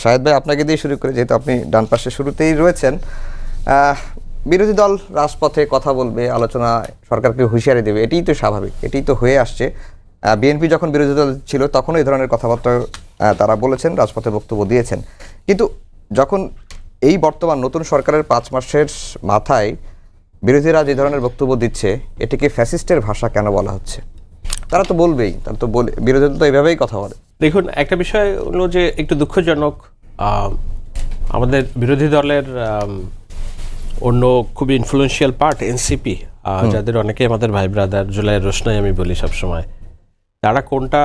শাহেদ ভাই, আপনাকে দিয়ে শুরু করে, যেহেতু আপনি ডান পাশে শুরুতেই রয়েছেন। বিরোধী দল রাজপথে কথা বলবে, আলোচনা, সরকারকে হুঁশিয়ারি দেবে, এটিই তো স্বাভাবিক, এটিই তো হয়ে আসছে। বিএনপি যখন বিরোধী দল ছিল তখনও এই ধরনের কথাবার্তা তারা বলেছেন, রাজপথে বক্তব্য দিয়েছেন। কিন্তু যখন এই বর্তমান নতুন সরকারের 5 মাসের মাথায় বিরোধীরা যে ধরনের বক্তব্য দিচ্ছে, এটিকে ফ্যাসিস্টের ভাষা কেন বলা হচ্ছে? তারা তো বলবেই, তারা তো বিরোধী দল তো এইভাবেই কথা বলে। দেখুন, একটা বিষয় হলো যে একটু দুঃখজনক, আমাদের বিরোধী দলের অন্য খুবই ইনফ্লুয়েন্সিয়াল পার্ট এনসিপি, যাদের অনেকে আমাদের ভাই ব্রাদার, জুলাই রোশনাই আমি বলি সবসময়, তারা কোনটা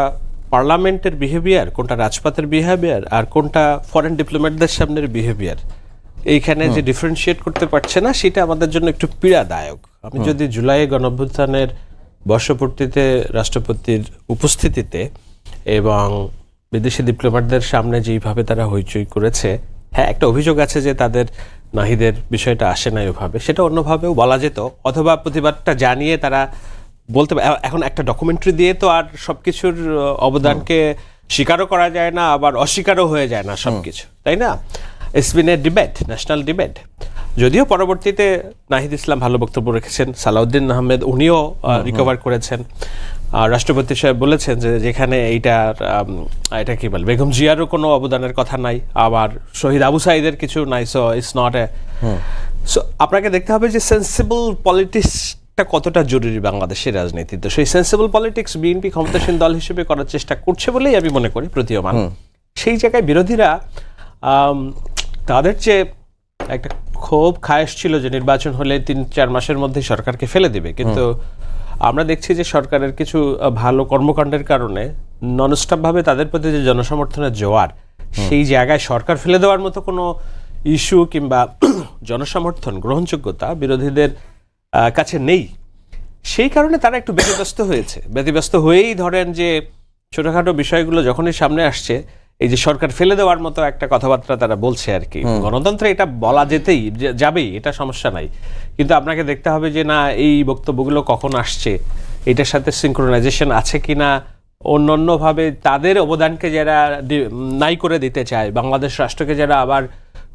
পার্লামেন্টের বিহেভিয়ার, কোনটা রাজপথের বিহেভিয়ার, আর কোনটা ফরেন ডিপ্লোম্যাটদের সামনের বিহেভিয়ার, এইখানে যে ডিফারেন্সিয়েট করতে পারছে না, সেটা আমাদের জন্য একটু পীড়াদায়ক। আমি যদি জুলাই গণঅভ্যুত্থানের বর্ষপূর্তিতে রাষ্ট্রপতির উপস্থিতিতে এবং বিদেশি ডিপ্লোম্যাটদের সামনে যেইভাবে তারা হইচই করেছে, হ্যাঁ একটা অভিযোগ আছে যে তাদের নাহিদের বিষয়টা আসে না ওইভাবে, সেটা অন্যভাবেও বলা যেত, অথবা প্রতিবাদটা জানিয়ে তারা বলতে। এখন একটা ডকুমেন্টারি দিয়ে তো আর সবকিছুর অবদানকে স্বীকারও করা যায় না, আবার অস্বীকারও হয়ে যায় না সবকিছু, তাই না? It's been A debate, national debate. যদিও পরবর্তীতে নাহিদ ইসলাম ভালো বক্তব্য রেখেছেন, সালাউদ্দিন আহমেদ উনিও রিকভার করেছেন। রাষ্ট্রপতি সাহেব বলেছেন যে যেখানে এটা কি বল, বেগম জিয়ারও কোনো অবদানের কথা নাই, আবার শহীদ আবু সাঈদের কিছু নাই। So it's not a, so আপনাকে দেখতে হবে যে সেন্সিবল পলিটিক্সটা কতটা জরুরি বাংলাদেশের রাজনীতিতে। সেই সেন্সিবল পলিটিক্স বিএনপি ক্ষমতাসীন দল হিসেবে করার চেষ্টা করছে বলেই আমি মনে করি প্রতীয়মান। সেই জায়গায় বিরোধীরা তাদের যে একটা ক্ষোভ খায়েশ ছিল যে নির্বাচন হলে 3-4 মাসের মধ্যে সরকারকে ফেলে দিবে, কিন্তু আমরা দেখছি যে সরকারের কিছু ভালো কর্মকাণ্ডের কারণে ননস্টপ ভাবে তাদের প্রতি যে জনসমর্থনের জোয়ার, সেই জায়গায় সরকার ফেলে দেওয়ার মতো কোনো ইস্যু কিংবা জনসমর্থন, গ্রহণযোগ্যতা বিরোধীদের কাছে নেই। সেই কারণে তারা একটু ব্যতিব্যস্ত হয়েই ধরেন যে ছোটখাটো বিষয়গুলো যখনই সামনে আসছে, এই যে সরকার ফেলে দেওয়ার মতো একটা কথাবার্তা তারা বলছে আর কি। গণতন্ত্রে এটা বলা যাবেই, এটা সমস্যা নাই, কিন্তু আপনাকে দেখতে হবে যে না, এই বক্তব্যগুলো কখন আসছে, এটার সাথে সিনক্রোনাইজেশন আছে কিনা, অন্যান্যভাবে তাদের অবদানকে যারা নাই করে দিতে চায়, বাংলাদেশ রাষ্ট্রকে যারা আবার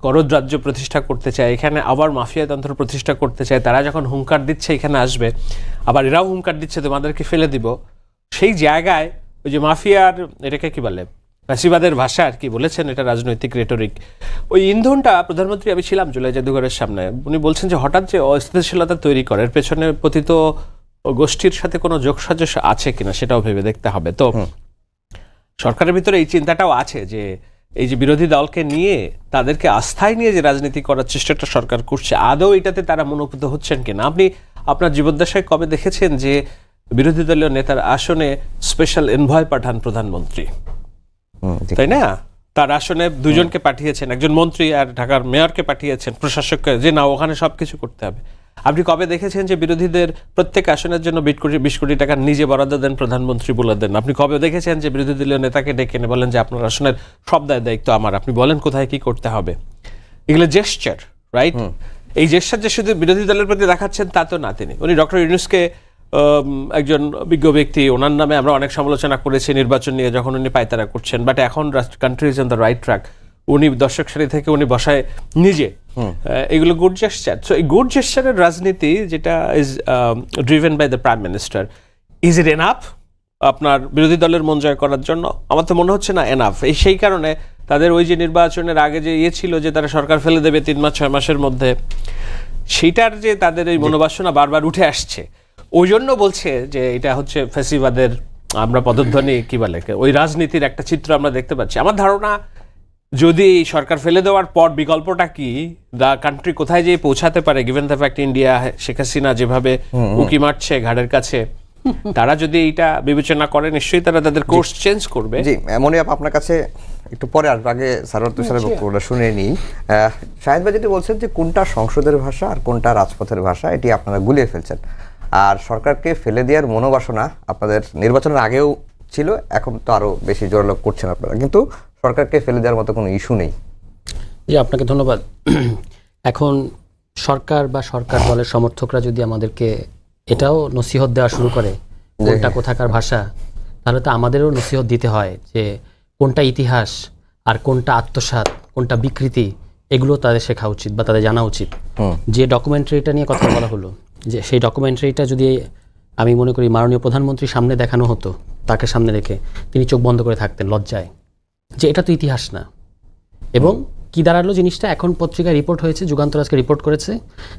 করদ রাজ্য প্রতিষ্ঠা করতে চায়, এখানে আবার মাফিয়াতন্ত্র প্রতিষ্ঠা করতে চায়, তারা যখন হুঙ্কার দিচ্ছে এখানে আসবে, আবার এরাও হুঙ্কার দিচ্ছে তোমাদেরকে ফেলে দিব, সেই জায়গায় ওই যে মাফিয়ার, এটাকে কি বলে, ফ্যাসিবাদের ভাষা আর কি বলেছেন, এটা রাজনৈতিক রেটরিক, ওই ইন্ধনটা প্রধানমন্ত্রী, আমি ছিলাম জুলাই জাদুঘরের সামনে, উনি বলছেন যে হঠাৎ যে অস্থিতিশীলতা তৈরি করে, এর পেছনে পতিত গোষ্ঠীর সাথে কোনো যোগসাজশ আছে কিনা সেটাও ভেবে দেখতে হবে। তো সরকারের ভিতরে এই চিন্তাটাও আছে যে এই যে বিরোধী দলকে নিয়ে, তাদেরকে আস্থায় নিয়ে যে রাজনীতি করার চেষ্টাটা সরকার করছে, আদৌ এটাতে তারা মনোভূত হচ্ছেন কিনা। আপনি আপনার জীবদ্দশায় কবে দেখেছেন যে বিরোধী দলীয় নেতার আসনে স্পেশাল এনভয় পাঠান প্রধানমন্ত্রী, তাই না? তার আসনে 2 জনকে পাঠিয়েছেন, একজন মন্ত্রী আর ঢাকার মেয়রকে পাঠিয়েছেন, প্রশাসককে, যে না ওখানে সবকিছু করতে হবে। আপনি কবে দেখেছেন যে বিরোধীদের প্রত্যেক আসনের জন্য 20 কোটি টাকা নিজে বরাদ্দ দেন, প্রধানমন্ত্রী বলে দেন? আপনি কবে দেখেছেন যে বিরোধী দলীয় নেতাকে ডেকে এনে বলেন যে আপনার আসনের সব দায়িত্ব আমার, আপনি বলেন কোথায় কি করতে হবে? এগুলো জেস্চার, রাইট? এই জেস্চার যে শুধু বিরোধী দলের প্রতি দেখাচ্ছেন তা তো না। উনি ডক্টর ইউনূসকে একজন বিজ্ঞ ব্যক্তি, ওনার নামে আমরা অনেক সমালোচনা করেছি নির্বাচন নিয়ে, যখন উনি পায়তারা করছেন, বাট এখন country is on the right track. উনি দর্শক সারি থেকে উনি বসায় নিজে, এগুলো গুড জেস্চার। সো এই গুড জেস্চারের রাজনীতি যেটা is driven by the prime minister, is it enough আপনার বিরোধী দলের মন জয় করার জন্য? আমার তো মনে হচ্ছে না এনাফ। সেই কারণে তাদের ওই যে নির্বাচনের আগে যে ছিল যে তারা সরকার ফেলে দেবে 3-6 মাসের মধ্যে, সেইটার যে তাদের এই মনোবাসনা বারবার উঠে আসছে, ওই জন্য বলছে যে এটা হচ্ছে ফ্যাসিবাদের, আমরা পদধ্বনি কি বলে, ওই রাজনীতির একটা চিত্র আমরা দেখতে পাচ্ছি। আমার ধারণা, যদি সরকার ফেলে দেওয়ার পর বিকল্পটা কি, দ্য কান্ট্রি কোথায় যেয়ে পৌঁছাতে পারে, given the fact India, Sheikh Hasina যেভাবে উকি মারছে ঘাড়ের কাছে, তারা যদি এইটা বিবেচনা করে, নিশ্চয়ই তারা তাদের কোর্স চেঞ্জ করবে। জি, মনে আপনার কাছে একটু পরে আসবে, আগে সারোয়ার তুষারের বক্তব্যটা শুনে নিই। শাহেদ ভাই যেটি বলছেন যে কোনটা সংসদের ভাষা আর কোনটা রাজপথের ভাষা, এটি আপনারা গুলিয়ে ফেলছেন। আর সরকারকে ফেলে দেওয়ার মনোবাসনা আপনাদের নির্বাচনের আগেও ছিল, এখন তো আরো বেশি জোরালো করছেন আপনারা, কিন্তু সরকারকে ফেলে দেওয়ার মতো কোনো ইস্যু নেই। জি, আপনাকে ধন্যবাদ। এখন সরকার বা সরকার দলের সমর্থকরা যদি আমাদেরকে এটাও নসিহত দেওয়া শুরু করে কোনটা কোথাকার ভাষা, তাহলে তো আমাদেরও নসিহত দিতে হয় যে কোনটা ইতিহাস আর কোনটা আত্মসাৎ, কোনটা বিকৃতি, এগুলো তাদের শেখা উচিত বা তাদের জানা উচিত। যে ডকুমেন্টারিটা নিয়ে কথা বলা হলো, যে সেই ডকুমেন্টারিটা যদি আমি মনে করি মাননীয় প্রধানমন্ত্রীর সামনে দেখানো হতো, তাকে সামনে রেখে তিনি চোখ বন্ধ করে থাকতেন লজ্জায়, যে এটা তো ইতিহাস না। এবং কি দাঁড়ালো জিনিসটা, এখন পত্রিকায় রিপোর্ট হয়েছে, যুগান্তর আজকে রিপোর্ট করেছে,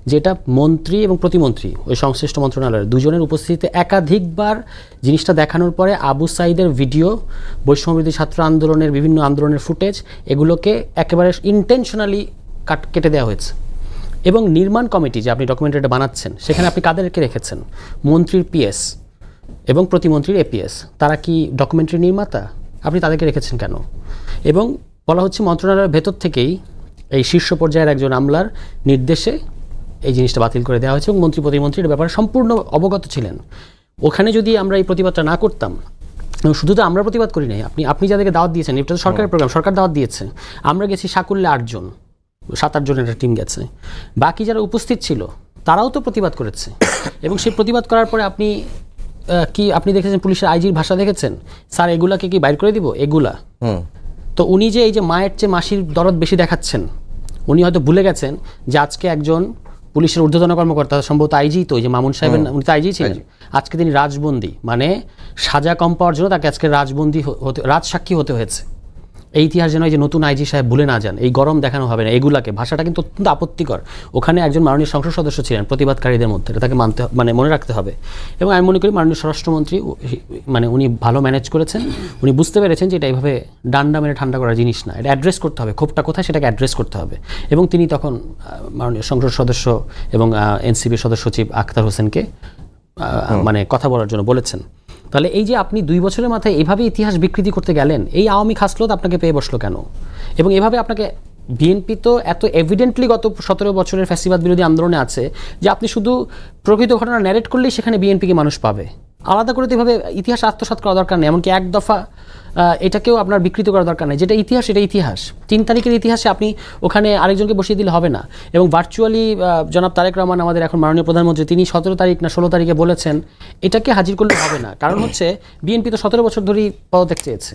যে এটা মন্ত্রী এবং প্রতিমন্ত্রী ওই সংশ্লিষ্ট মন্ত্রণালয়ের দুজনের উপস্থিতিতে একাধিকবার জিনিসটা দেখানোর পরে আবু সাইদের ভিডিও, বৈষম্যবিরোধী ছাত্র আন্দোলনের বিভিন্ন আন্দোলনের ফুটেজ, এগুলোকে একেবারে ইন্টেনশনালি কেটে দেওয়া হয়েছে। এবং নির্মাণ কমিটি যে আপনি ডকুমেন্টারিটা বানাচ্ছেন, সেখানে আপনি কাদেরকে রেখেছেন? মন্ত্রীর পিএস এবং প্রতিমন্ত্রীর এপিএস। তারা কি ডকুমেন্টারি নির্মাতা? আপনি তাদেরকে রেখেছেন কেন? এবং বলা হচ্ছে মন্ত্রণালয়ের ভেতর থেকেই এই শীর্ষ পর্যায়ের একজন আমলার নির্দেশে এই জিনিসটা বাতিল করে দেওয়া হয়েছে এবং মন্ত্রী প্রতিমন্ত্রীর ব্যাপারে সম্পূর্ণ অবগত ছিলেন। ওখানে যদি আমরা এই প্রতিবাদটা না করতাম, এবং শুধু তো আমরা প্রতিবাদ করি নাই, আপনি যাদেরকে দাওয়াত দিয়েছেন, এটা তো সরকারের প্রোগ্রাম, সরকার দাওয়াত দিয়েছে। আমরা গেছি সাকুল্যে 8 জন, 7-8 জনের একটা টিম গেছে, বাকি যারা উপস্থিত ছিল তারাও তো প্রতিবাদ করেছে। এবং সেই প্রতিবাদ করার পরে আপনি দেখেছেন পুলিশের আইজির ভাষা দেখেছেন, স্যার এগুলাকে কি বাইর করে দিব এগুলা। তো উনি যে এই যে মায়ের চেয়ে মাসির দরদ বেশি দেখাচ্ছেন, উনি হয়তো ভুলে গেছেন যে আজকে একজন পুলিশের ঊর্ধ্বতন কর্মকর্তা, সম্ভবত আইজি, তো যে মামুন সাহেবের, উনি তো আইজি ছিলেন, আজকে তিনি রাজবন্দী, মানে সাজা কম পাওয়ার জন্য তাকে আজকে রাজসাক্ষী হতে হয়েছে। এই ইতিহাস যেন এই যে নতুন আইজি সাহেব ভুলে না যান, এই গরম দেখানো হবে না এগুলাকে। ভাষাটা কিন্তু অত্যন্ত আপত্তিকর। ওখানে একজন মাননীয় সংসদ সদস্য ছিলেন প্রতিবাদকারীদের মধ্যে, তাকে মনে রাখতে হবে। এবং আমি মনে করি মাননীয় স্বরাষ্ট্রমন্ত্রী উনি ভালো ম্যানেজ করেছেন, উনি বুঝতে পেরেছেন যে এটা এইভাবে ডান্ডা মেরে ঠান্ডা করার জিনিস না, এটা অ্যাড্রেস করতে হবে, ক্ষোভটা কোথায় সেটাকে অ্যাড্রেস করতে হবে। এবং তিনি তখন মাননীয় সংসদ সদস্য এবং এনসিপির সদস্য সচিব আখতার হোসেনকে কথা বলার জন্য বলেছেন। তাহলে এই যে আপনি 2 বছরের মাথায় এভাবে ইতিহাস বিকৃতি করতে গেলেন, এই আওয়ামী খাসলত আপনাকে পেয়ে বসলো কেন? এবং এভাবে আপনাকে বিএনপি তো এত এভিডেন্টলি গত 17 বছরের ফ্যাসিবাদ বিরোধী আন্দোলনে আছে যে আপনি শুধু প্রকৃত ঘটনা ন্যারেট করলেই সেখানে বিএনপিকে মানুষ পাবে। আলাদা করে তো এভাবে ইতিহাস আত্মসাৎ করা দরকার নেই, এমনকি এক দফা এটাকেও আপনার বিকৃত করার দরকার নেই। যেটা ইতিহাস এটা ইতিহাস। 3 তারিখের ইতিহাসে আপনি ওখানে আরেকজনকে বসিয়ে দিলে হবে না। এবং ভার্চুয়ালি জনাব তারেক রহমান আমাদের এখন মাননীয় প্রধানমন্ত্রী, তিনি 17 তারিখ না 16 তারিখে বলেছেন এটাকে হাজির করলে হবে না। কারণ হচ্ছে বিএনপি তো 17 বছর ধরেই পদত্যাগ চেয়েছে,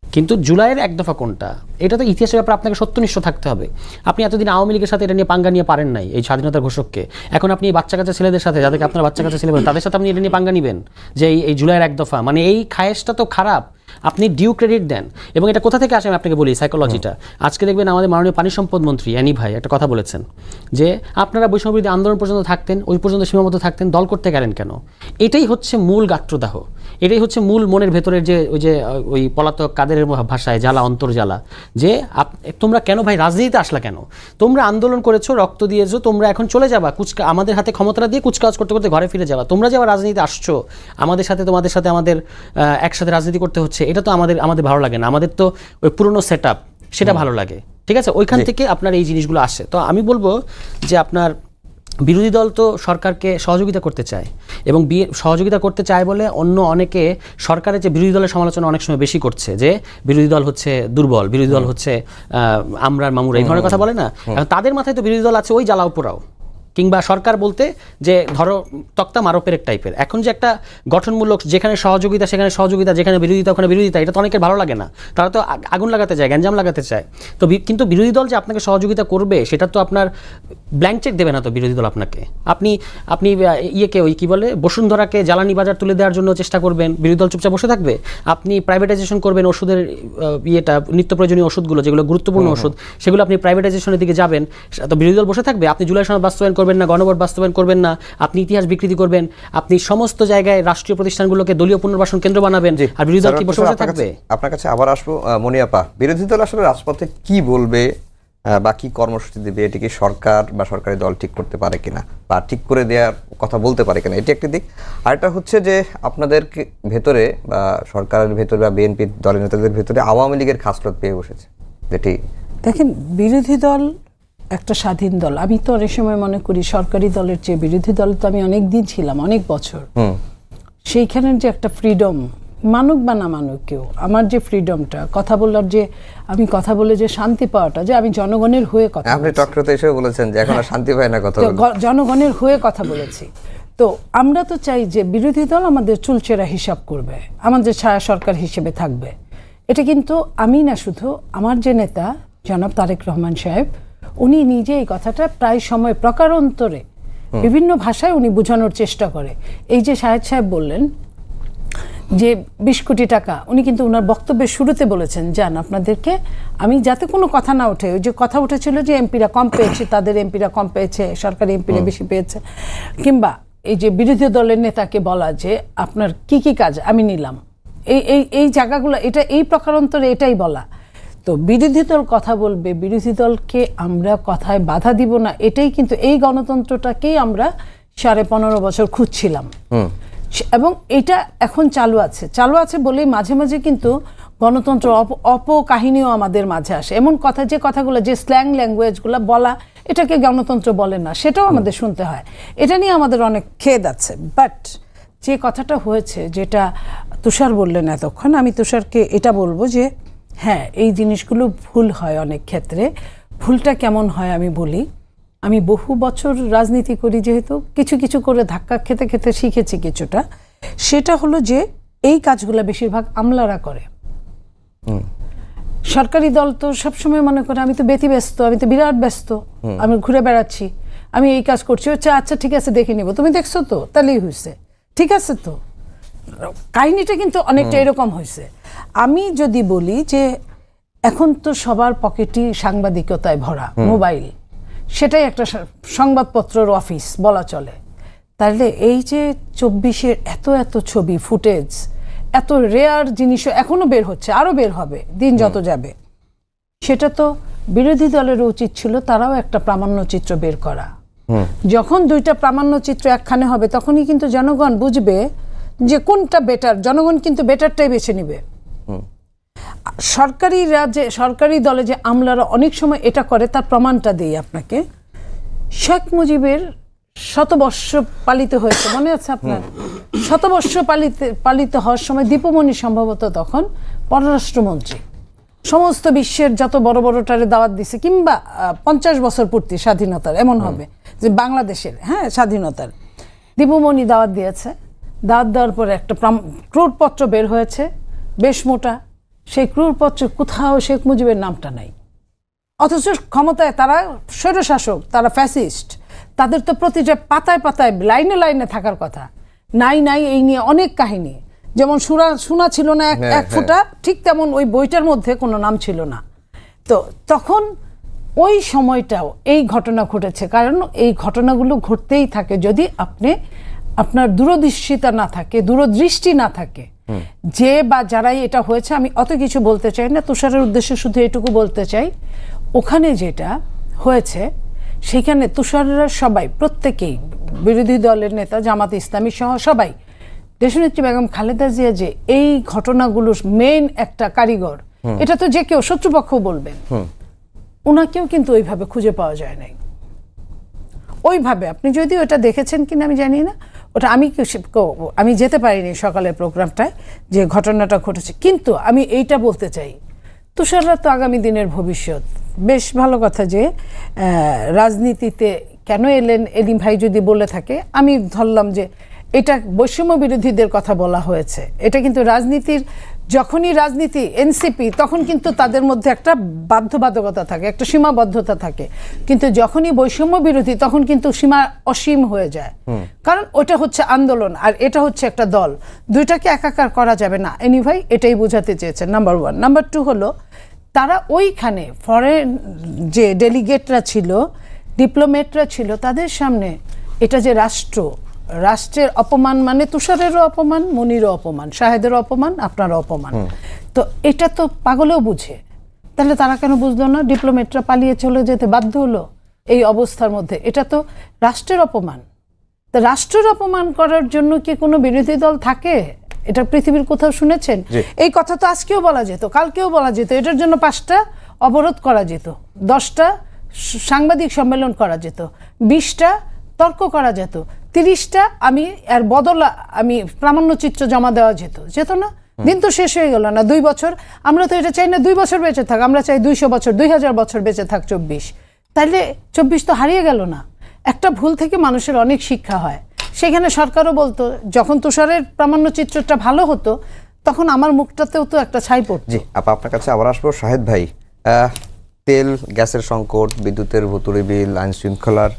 কিন্তু জুলাইয়ের এক দফা কোনটা, এটা তো ইতিহাসের ব্যাপারে আপনাকে সত্যনিষ্ঠ থাকতে হবে। আপনি এতদিন আওয়ামী লীগের সাথে এটা নিয়ে পাঙ্গা নিয়ে পারেন নাই, এই স্বাধীনতার ঘোষককে। এখন আপনি বাচ্চা কাচ্চা ছেলেদের সাথে, যাদেরকে আপনার বাচ্চা কাচ্চা ছেলে বলেন, তাদের সাথে আপনি এটা নিয়ে পাঙ্গা নিবেন যে এই জুলাইয়ের এক দফা, মানে এই খায়েশটা তো খারাপ। আপনি ডিউ ক্রেডিট দেন। এবং এটা কোথা থেকে আসে আমি আপনাকে বলি, সাইকোলজিটা। আজকে দেখবেন আমাদের মাননীয় পানি সম্পদ মন্ত্রী অ্যানি ভাই একটা কথা বলেছেন যে আপনারা বৈষম্যবিরোধী আন্দোলন পর্যন্ত থাকতেন, ওই পর্যন্ত সীমাবদ্ধ থাকতেন, দল করতে গেলেন কেন? এটাই হচ্ছে মূল গাত্রদাহ, এটাই হচ্ছে মূল মনের ভেতরের যে ওই পলাতক কাদেরের ভাষায় জ্বালা, অন্তর্জ্বালা, যে তোমরা কেন ভাই রাজনীতিতে আসলা কেন? তোমরা আন্দোলন করেছো, রক্ত দিয়েছো, তোমরা এখন চলে যাবা আমাদের হাতে ক্ষমতাটা দিয়ে কুচকাওয়াজ করতে করতে ঘরে ফিরে যাবা। তোমরা যে আবার রাজনীতিতে আসছো, তোমাদের সাথে আমাদের একসাথে রাজনীতি করতে হচ্ছে, এটা তো আমাদের ভালো লাগে না। আমাদের তো ওই পুরনো সেট আপ, সেটা ভালো লাগে, ঠিক আছে? ওইখান থেকে আপনার এই জিনিসগুলো আসে। তো আমি বলবো যে আপনার বিরোধী দল তো সরকারকে সহযোগিতা করতে চায়, এবং সহযোগিতা করতে চায় বলে অন্য অনেকে সরকারের যে বিরোধী দলের সমালোচনা অনেক সময় বেশি করছে, যে বিরোধী দল হচ্ছে দুর্বল, বিরোধী দল হচ্ছে আমরার মামুরা, এই ধরনের কথা বলে না। তাদের মাথায় তো বিরোধী দল আছে ওই জ্বালাও পোড়াও, কিংবা সরকার বলতে যে ধরো তক্তা মারো পেরেক টাইপের। এখন যে একটা গঠনমূলক, যেখানে সহযোগিতা সেখানে সহযোগিতা, যেখানে বিরোধিতা ওখানে বিরোধিতা, এটা তো অনেকের ভালো লাগে না। তারা তো আগুন লাগাতে চায়, গ্যাঞ্জাম লাগাতে চায়। তো কিন্তু বিরোধী দল যে আপনাকে সহযোগিতা করবে, সেটা তো আপনার ব্ল্যাঙ্ক চেক দেবে না তো বিরোধী দল আপনাকে। আপনি ইয়েকে ওই কি বলে বসুন্ধরাকে জ্বালানি বাজার তুলে দেওয়ার জন্য চেষ্টা করবেন, বিরোধী দল চুপচাপ বসে থাকবে? আপনি প্রাইভেটাইজেশন করবেন ওষুধের নিত্য প্রয়োজনীয় ওষুধগুলো, যেগুলো গুরুত্বপূর্ণ ওষুধ, সেগুলো আপনি প্রাইভেটাইজেশনের দিকে যাবেন, তো বিরোধী দল বসে থাকবে? আপনি জুলাই সনদ বাস্তবায়ন করবেন না, গণভোট বাস্তবায়ন করবেন না, আপনি ইতিহাস বিকৃতি করবেন, আপনি সমস্ত জায়গায় রাষ্ট্রীয় প্রতিষ্ঠানগুলোকে দলীয় পুনর্বাসন কেন্দ্র বানাবেন, আর বিরোধী দল কি বসে বসে থাকবে? আপনার কাছে আবার আসবো মনিয়াপা, বিরোধী দল আসলে রাজপথে কি বলবে বা কি কর্মসূচি দেবে, এটিকে সরকার বা সরকারি দল ঠিক করতে পারে কিনা, বা ঠিক করে দেওয়ার কথা বলতে পারে কিনা, এটি একটি দিক। আরেকটা হচ্ছে যে আপনাদের ভেতরে বা সরকারের ভেতরে বা বিএনপি দলের নেতাদের ভেতরে আওয়ামী লীগের খাসলত পেয়ে বসেছে, যেটি দেখেন বিরোধী দল একটা স্বাধীন দল। আমি তো অনেক সময় মনে করি সরকারি দলের চেয়ে বিরোধী দল তো আমি অনেক দিন ছিলাম, অনেক বছর। সেইখানের যে একটা ফ্রিডম, মানুক বা না মানুক কেউ, আমার যে ফ্রিডমটা, কথা বলার যে, আমি কথা বলে যে শান্তি পাওয়াটা, যে আমি জনগণের হয়ে কথা, আপনি টকশোতে এসে বলেছেন যে এখন আর শান্তি পায় না, কথা জনগণের হয়ে কথা বলেছি। তো আমরা তো চাই যে বিরোধী দল আমাদের চুলচেরা হিসাব করবে, আমাদের ছায়া সরকার হিসেবে থাকবে। এটা কিন্তু আমি না, শুধু আমার যে নেতা জনাব তারেক রহমান সাহেব, উনি নিজে এই কথাটা প্রায় সময় প্রকারান্তরে বিভিন্ন ভাষায় উনি বোঝানোর চেষ্টা করে। এই যে শাহেদ সাহেব বললেন যে 20 কোটি টাকা, উনি কিন্তু ওনার বক্তব্যের শুরুতে বলেছেন, যান আপনাদেরকে আমি, যাতে কোনো কথা না ওঠে, ওই যে কথা উঠেছিল যে এমপিরা কম পেয়েছে, তাদের এমপিরা কম পেয়েছে, সরকারি এমপিরা বেশি পেয়েছে, কিংবা এই যে বিরোধী দলের নেতাকে বলা যে আপনার কি কি কাজ আমি নিলাম, এই জায়গাগুলো, এটা এই প্রকারান্তরে এটাই বলা। তো বিরোধী দল কথা বলবে, বিরোধী দলকে আমরা কথায় বাধা দিব না, এটাই কিন্তু এই গণতন্ত্রটাকেই আমরা 15.5 বছর খুঁজছিলাম। এবং এটা এখন চালু আছে বলেই মাঝে মাঝে কিন্তু গণতন্ত্র অপকাহিনীও আমাদের মাঝে আসে। এমন কথা, যে কথাগুলো, যে স্ল্যাং ল্যাঙ্গুয়েজগুলো বলা, এটাকে গণতন্ত্র বলে না, সেটাও আমাদের শুনতে হয়। এটা নিয়ে আমাদের অনেক খেদ আছে। বাট যে কথাটা হয়েছে, যেটা তুষার বললেন এতক্ষণ, আমি তুষারকে এটা বলবো যে হ্যাঁ, এই জিনিসগুলো ভুল হয় অনেক ক্ষেত্রে। ভুলটা কেমন হয় আমি বলি। আমি বহু বছর রাজনীতি করি, যেহেতু কিছু কিছু করে ধাক্কা খেতে খেতে শিখেছি কিছুটা। সেটা হলো যে এই কাজগুলো বেশিরভাগ আমলারা করে। সরকারি দল তো সবসময় মনে করে আমি তো ব্যতিব্যস্ত, আমি তো বিরাট ব্যস্ত, আমি ঘুরে বেড়াচ্ছি, আমি এই কাজ করছি, আচ্ছা ঠিক আছে দেখে নিব, তুমি দেখছো তো, তাহলেই হয়েছে, ঠিক আছে। তো কাহিনীটা কিন্তু অনেকটা এরকম হয়েছে। আমি যদি বলি যে এখন তো সবার পকেটই সাংবাদিকতায় ভরা, মোবাইল, সেটাই একটা সংবাদপত্রের অফিস বলা চলে। তাহলে এই যে 24-এর এত ছবি, ফুটেজ, এত রেয়ার জিনিসও এখনো বের হচ্ছে, আরো বের হবে দিন যত যাবে, সেটা তো বিরোধী দলের উচিত ছিল তারাও একটা প্রামাণ্যচিত্র বের করা। যখন দুইটা প্রামাণ্যচিত্র একখানে হবে, তখনই কিন্তু জনগণ বুঝবে যে কোনটা বেটার। জনগণ কিন্তু বেটারটাই বেছে নিবে। সরকারি দলে যে আমলারা অনেক সময় এটা করে, তার প্রমাণটা দিই আপনাকে। শেখ মুজিবের 100 বর্ষ পালিত হয়েছে, মনে আছে আপনার? 100 বর্ষ পালিত হওয়ার সময় দীপুমণি সম্ভবত তখন পররাষ্ট্রমন্ত্রী, সমস্ত বিশ্বের যত বড় বড়টারে দাওয়াত দিছে, কিংবা 50 বছর পূর্তি স্বাধীনতার, এমন হবে যে বাংলাদেশের, হ্যাঁ, স্বাধীনতার, দীপুমণি দাওয়াত দিয়েছে। দাওয়াত দেওয়ার পরে একটা ক্রুরপত্র বের হয়েছে, বেশ মোটা। সেই ক্রুরপত্রে কোথাও শেখ মুজিবের নামটা নাই। অথচ ক্ষমতায় তারা স্বৈরশাসক, তারা ফ্যাসিস্ট, তাদের তো প্রতিটা পাতায় পাতায়, লাইনে লাইনে থাকার কথা। নাই এই নিয়ে অনেক কাহিনী। যেমন শোনা ছিল না এক ফোঁটা, ঠিক তেমন ওই বইটার মধ্যে কোনো নাম ছিল না। তো তখন ওই সময়টাও এই ঘটনা ঘটেছে, কারণ এই ঘটনাগুলো ঘটতেই থাকে যদি আপনার দূরদৃষ্টিতা না থাকে, দূরদৃষ্টি না থাকে। যে বা যারাই এটা হয়েছে, আমি অত কিছু বলতে চাই না, তুষারের উদ্দেশ্যে শুধু এটুকু বলতে চাই, ওখানে যেটা হয়েছে সেখানে তুষাররা সবাই, প্রত্যেকেই, বিরোধী দলের নেতা, জামাত ইসলামী সহ সবাই, দেশনেত্রী বেগম খালেদা জিয়া যে এই ঘটনাগুলোর মেইন একটা কারিগর, এটা তো যে কেউ শত্রুপক্ষ বলবেন, ওনাকেও কিন্তু ওইভাবে খুঁজে পাওয়া যায় নাই। ওইভাবে আপনি যদি ওটা দেখেছেন কিনা আমি জানি না, ওটা আমি যেতে পারিনি সকালের প্রোগ্রামটায় যে ঘটনাটা ঘটেছে। কিন্তু আমি এইটা বলতে চাই, তুষাররা তো আগামী দিনের ভবিষ্যৎ। বেশ ভালো কথা যে রাজনীতিতে কেন এলেন, এলিম ভাই যদি বলে থাকে, আমি ধরলাম যে এটা বৈষম্য বিরোধীদের কথা বলা হয়েছে। এটা কিন্তু রাজনীতির, যখনই রাজনীতি এনসিপি, তখন কিন্তু তাদের মধ্যে একটা বাধ্যবাধকতা থাকে, একটা সীমাবদ্ধতা থাকে। কিন্তু যখনই বৈষম্য বিরোধী, তখন কিন্তু সীমা অসীম হয়ে যায়। কারণ ওটা হচ্ছে আন্দোলন আর এটা হচ্ছে একটা দল, দুইটাকে একাকার করা যাবে না। এনি ভাই এটাই বোঝাতে চেয়েছেন, নাম্বার 1। নাম্বার 2 হলো, তারা ওইখানে ফরেন যে ডেলিগেটরা ছিল, ডিপ্লোমেটরা ছিল, তাদের সামনে এটা যে রাষ্ট্রের অপমান, মানে তুষারেরও অপমান, মনিরও অপমান, শাহেদেরও অপমান, আপনারও অপমান। তো এটা তো পাগলেও বুঝে। তাহলে তারা কেন বুঝলো না? ডিপ্লোমেটরা পালিয়ে চলে যেতে বাধ্য হলো এই অবস্থার মধ্যে। এটা তো রাষ্ট্রের অপমান। তা রাষ্ট্রের অপমান করার জন্য কি কোনো বিরোধী দল থাকে? এটা পৃথিবীর কোথাও শুনেছেন? এই কথা তো আজকেও বলা যেত, কালকেও বলা যেত। এটার জন্য 5টা অবরোধ করা যেত, 10টা সাংবাদিক সম্মেলন করা যেত, 20টা তর্ক করা যেত, 30টা আমি প্রামাণ্যচিত্র জমা দেওয়া যেত না? দিন তো শেষ হয়ে গেল না? 2 বছর, আমরা তো এটা চাই না 2 বছর বেঁচে থাক, আমরা চাই 200 বছর, 2000 বছর বেঁচে থাক 24। তাইলে 24 তো হারিয়ে গেল না? একটা ভুল থেকে মানুষের অনেক শিক্ষা হয়। সেখানে সরকারও বলতো, যখন তুষারের প্রামাণ্যচিত্রটা ভালো হতো, তখন আমার মুখটাতেও তো একটা ছাই পড়তো। জি আপা, আপনার কাছে আবার আসবো। শাহেদ ভাই, তেল গ্যাসের সংকট, বিদ্যুতের ভুতুড়ি বিল, আইন শৃঙ্খলার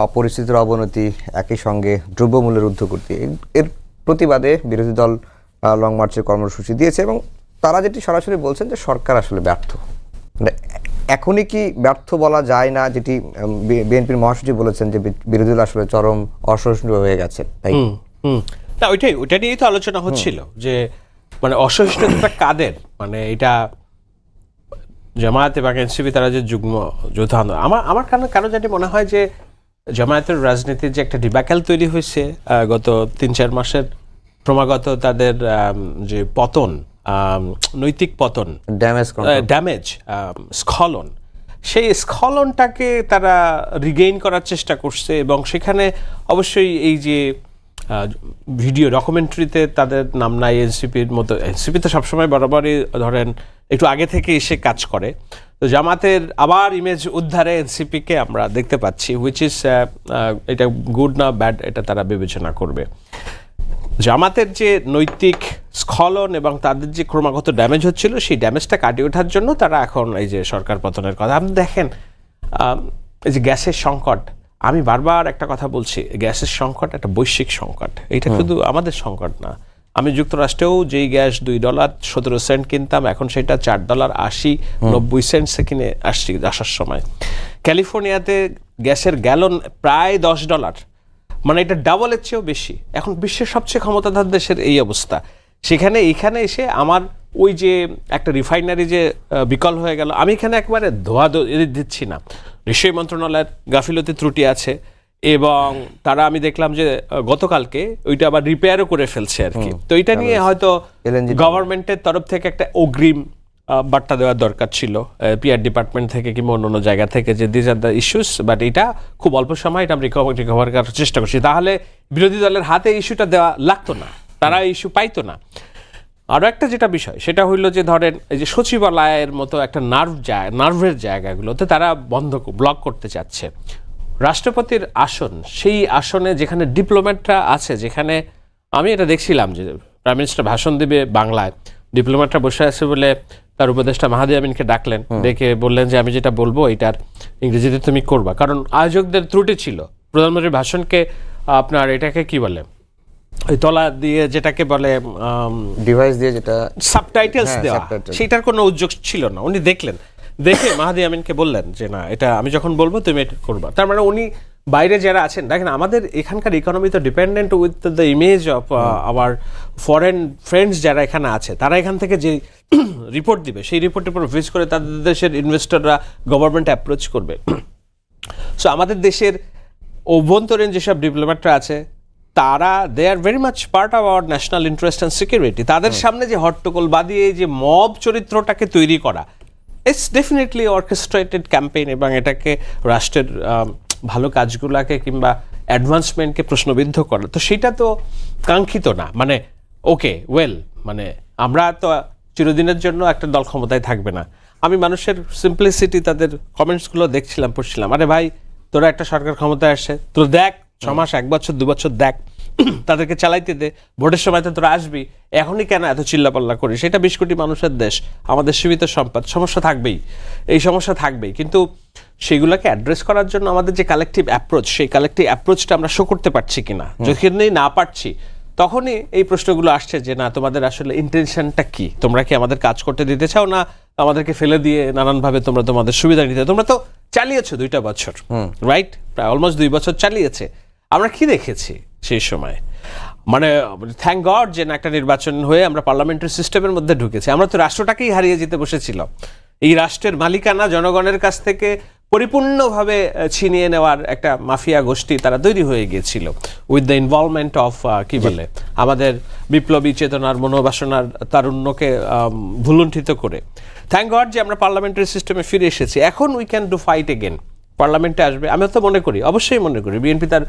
অপরিস্থিতির অবনতি, একই সঙ্গে দ্রব্যমূল্যের ঊর্ধ্বগতি, এর প্রতিবাদে বিরোধী দল লং মার্চের কর্মসূচি দিয়েছে এবং তারা যেটি সরাসরি বলছেন যে সরকার আসলে ব্যর্থ। মানে এখনই কি ব্যর্থ বলা যায় না, যেটি বিএনপির মহাসচিব বলেছেন যে বিরোধী দল আসলে চরম অসহিষ্ণু হয়ে গেছে, তাই? না, ওইটা নিয়েই তো আলোচনা হচ্ছিল যে মানে অসহিষ্ণুতা কাদের, মানে এটা জামায়াত এবং এনসিপি তারা যে যুগ্ম যৌথ আন্দোলন, আমার কারণ যেটি মনে হয় যে জামায়াতের রাজনীতির যে একটা ডিবাকেল তৈরি হয়েছে গত 3-4 মাসের ক্রমাগত তাদের যে পতন, নৈতিক পতন, ড্যামেজ, স্খলন, সেই স্খলনটাকে তারা রিগেইন করার চেষ্টা করছে এবং সেখানে অবশ্যই এই যে ভিডিও ডকুমেন্টারিতে তাদের নাম নাই। এনসিপির মতো, এনসিপি তো সবসময় বরাবরই ধরেন একটু আগে থেকে এসে কাজ করে, তো জামাতের আবার ইমেজ উদ্ধারে এনসিপিকে আমরা দেখতে পাচ্ছি, হুইচ ইজ এটা গুড না ব্যাড এটা তারা বিবেচনা করবে। জামাতের যে নৈতিক স্খলন এবং তাদের যে ক্রমাগত ড্যামেজ হচ্ছিল, সেই ড্যামেজটা কাটিয়ে ওঠার জন্য তারা এখন এই যে সরকার পতনের কথা। আপনি দেখেন এই যে গ্যাসের সংকট, আমি বারবার একটা কথা বলছি, গ্যাসের সংকট একটা বৈশ্বিক সংকট, এটা শুধু আমাদের সংকট না। আমি যুক্তরাষ্ট্রেও যেই গ্যাস $2.17 কিনতাম, এখন সেটা $4.80-90 কিনে আসার সময়। ক্যালিফোর্নিয়াতে গ্যাসের গ্যালন প্রায় $10, মানে এটা ডাবলের চেয়েও বেশি। এখন বিশ্বের সবচেয়ে ক্ষমতাধর দেশের এই অবস্থা, সেখানে এইখানে এসে আমার ওই যে একটা রিফাইনারি যে বিকল হয়ে গেল, আমি এখানে একবারে ধোয়া দিচ্ছি না, নিশ্চয়ই মন্ত্রণালয়ের গাফিলতি ত্রুটি আছে এবং তারা আমি দেখলাম যে গতকালকে ওইটা আবার রিপেয়ারও করে ফেলছে আর কি। তো এটা নিয়ে হয়তো গভর্নমেন্টের তরফ থেকে একটা অগ্রিম বার্তা দেওয়ার দরকার ছিল, পিআর ডিপার্টমেন্ট থেকে কিংবা অন্য জায়গা থেকে, যে this are the issues, but এটা খুব অল্প সময় এটা রিকভার করার চেষ্টা করছি, তাহলে বিরোধী দলের হাতে ইস্যুটা দেওয়া লাগতো না, তারা ইস্যু পাইতো না। আরও একটা যেটা বিষয় সেটা হইলো যে ধরেন এই যে সচিবালয়ের মতো একটা নার্ভের জায়গাগুলোতে তারা ব্লক করতে চাচ্ছে। রাষ্ট্রপতির আসন, সেই আসনে যেখানে ডিপ্লোম্যাটরা আছে, যেখানে আমি এটা দেখছিলাম যে প্রাইম মিনিস্টার ভাষণ দেবে বাংলায়, ডিপ্লোম্যাটরা বসে আছে বলে তার উপদেষ্টা মাহাদি আমিনকে ডাকলেন, ডেকে বললেন যে আমি যেটা বলবো এটার ইংরেজিতে তুমি করবা, কারণ আয়োজকদের ত্রুটি ছিল। প্রধানমন্ত্রীর ভাষণকে আপনার এটাকে কি বলে, ওই তলা দিয়ে যেটাকে বলে ডিভাইস দিয়ে যেটা সাবটাইটেলস দেওয়া, সেটার কোনো উদ্যোগ ছিল না। উনি দেখলেন, দেখে মাহাদি আমিনকে বললেন যে না, এটা আমি যখন বলবো তুমি এটা করবা। তার মানে উনি বাইরে যারা আছেন, দেখেন আমাদের এখানকার ইকোনমি তো dependent with the image of our foreign friends যারা এখানে আছে, তারা এখান থেকে যে রিপোর্ট দিবে, সেই রিপোর্টের উপর বেস করে তাদের দেশের ইনভেস্টররা গভর্নমেন্ট অ্যাপ্রোচ করবে। সো আমাদের দেশের অভ্যন্তরীণ যেসব ডিপ্লোম্যাটরা আছে, তারা they are very much part of our national interest and security. তাদের সামনে যে হট্টগোল বাদিয়ে যে মব চরিত্রটাকে তৈরি করা, ইটস ডেফিনেটলি অর্কেস্ট্রেটেড ক্যাম্পেইন এবং এটাকে রাষ্ট্রের ভালো কাজগুলোকে কিংবা অ্যাডভান্সমেন্টকে প্রশ্নবিদ্ধ করা, তো সেটা তো কাঙ্ক্ষিত না। মানে ওকে ওয়েল, মানে আমরা তো চিরদিনের জন্য একটা দল ক্ষমতায় থাকবে না। আমি মানুষের সিম্পলিসিটি, তাদের কমেন্টসগুলো দেখছিলাম, পড়ছিলাম, আরে ভাই তোরা একটা সরকার ক্ষমতায় আসে, তোরা দেখ 6 মাস, 1 বছর, 2 বছর দেখ, তাদেরকে চালাইতে দে, ভোটের সময় তো তোরা আসবি, এখনই কেন এত চিল্লাপাল্লা করি? সেটা 20 কোটি মানুষের দেশ, আমাদের সীমিত সম্পদ, সমস্যা থাকবেই, এই সমস্যা থাকবেই, কিন্তু সেগুলোকে অ্যাড্রেস করার জন্য আমাদের যে কালেকটিভ অ্যাপ্রোচ, সেই কালেকটিভ অ্যাপ্রোচটা আমরা শো করতে পারছি কিনা। যখনই না পারছি, তখনই এই প্রশ্নগুলো আসছে যে না, তোমাদের আসলে ইন্টেনশনটা কি, তোমরা কি আমাদের কাজ করতে দিতে চাও, না আমাদেরকে ফেলে দিয়ে নানানভাবে তোমরা তোমাদের সুবিধা নিতে? তোমরা তো চালিয়েছো 2টা বছর, রাইট, প্রায় অলমোস্ট 2 বছর চালিয়েছে। আমরা কি দেখেছি সেই সময়? মানে থ্যাংক গড যে একটা নির্বাচন হয়ে আমরা পার্লামেন্টারি সিস্টেমের মধ্যে ঢুকেছি। আমরা তো রাষ্ট্রটাকেই হারিয়ে যেতে বসেছিল। এই রাষ্ট্রের মালিকানা জনগণের কাছ থেকে পরিপূর্ণভাবে ছিনিয়ে নেওয়ার একটা মাফিয়া গোষ্ঠী তারা তৈরি হয়ে গিয়েছিল উইথ দ্য ইনভলভমেন্ট অফ কি বলে আমাদের বিপ্লবী চেতনার মনোবাসনার তারুণ্যকে ভুলুণ্ঠিত করে। থ্যাংক গড যে আমরা পার্লামেন্টারি সিস্টেমে ফিরে এসেছি। এখন we can do fight again. পার্লামেন্টে আসবে, আমি তো মনে করি, অবশ্যই মনে করি, বিএনপি তার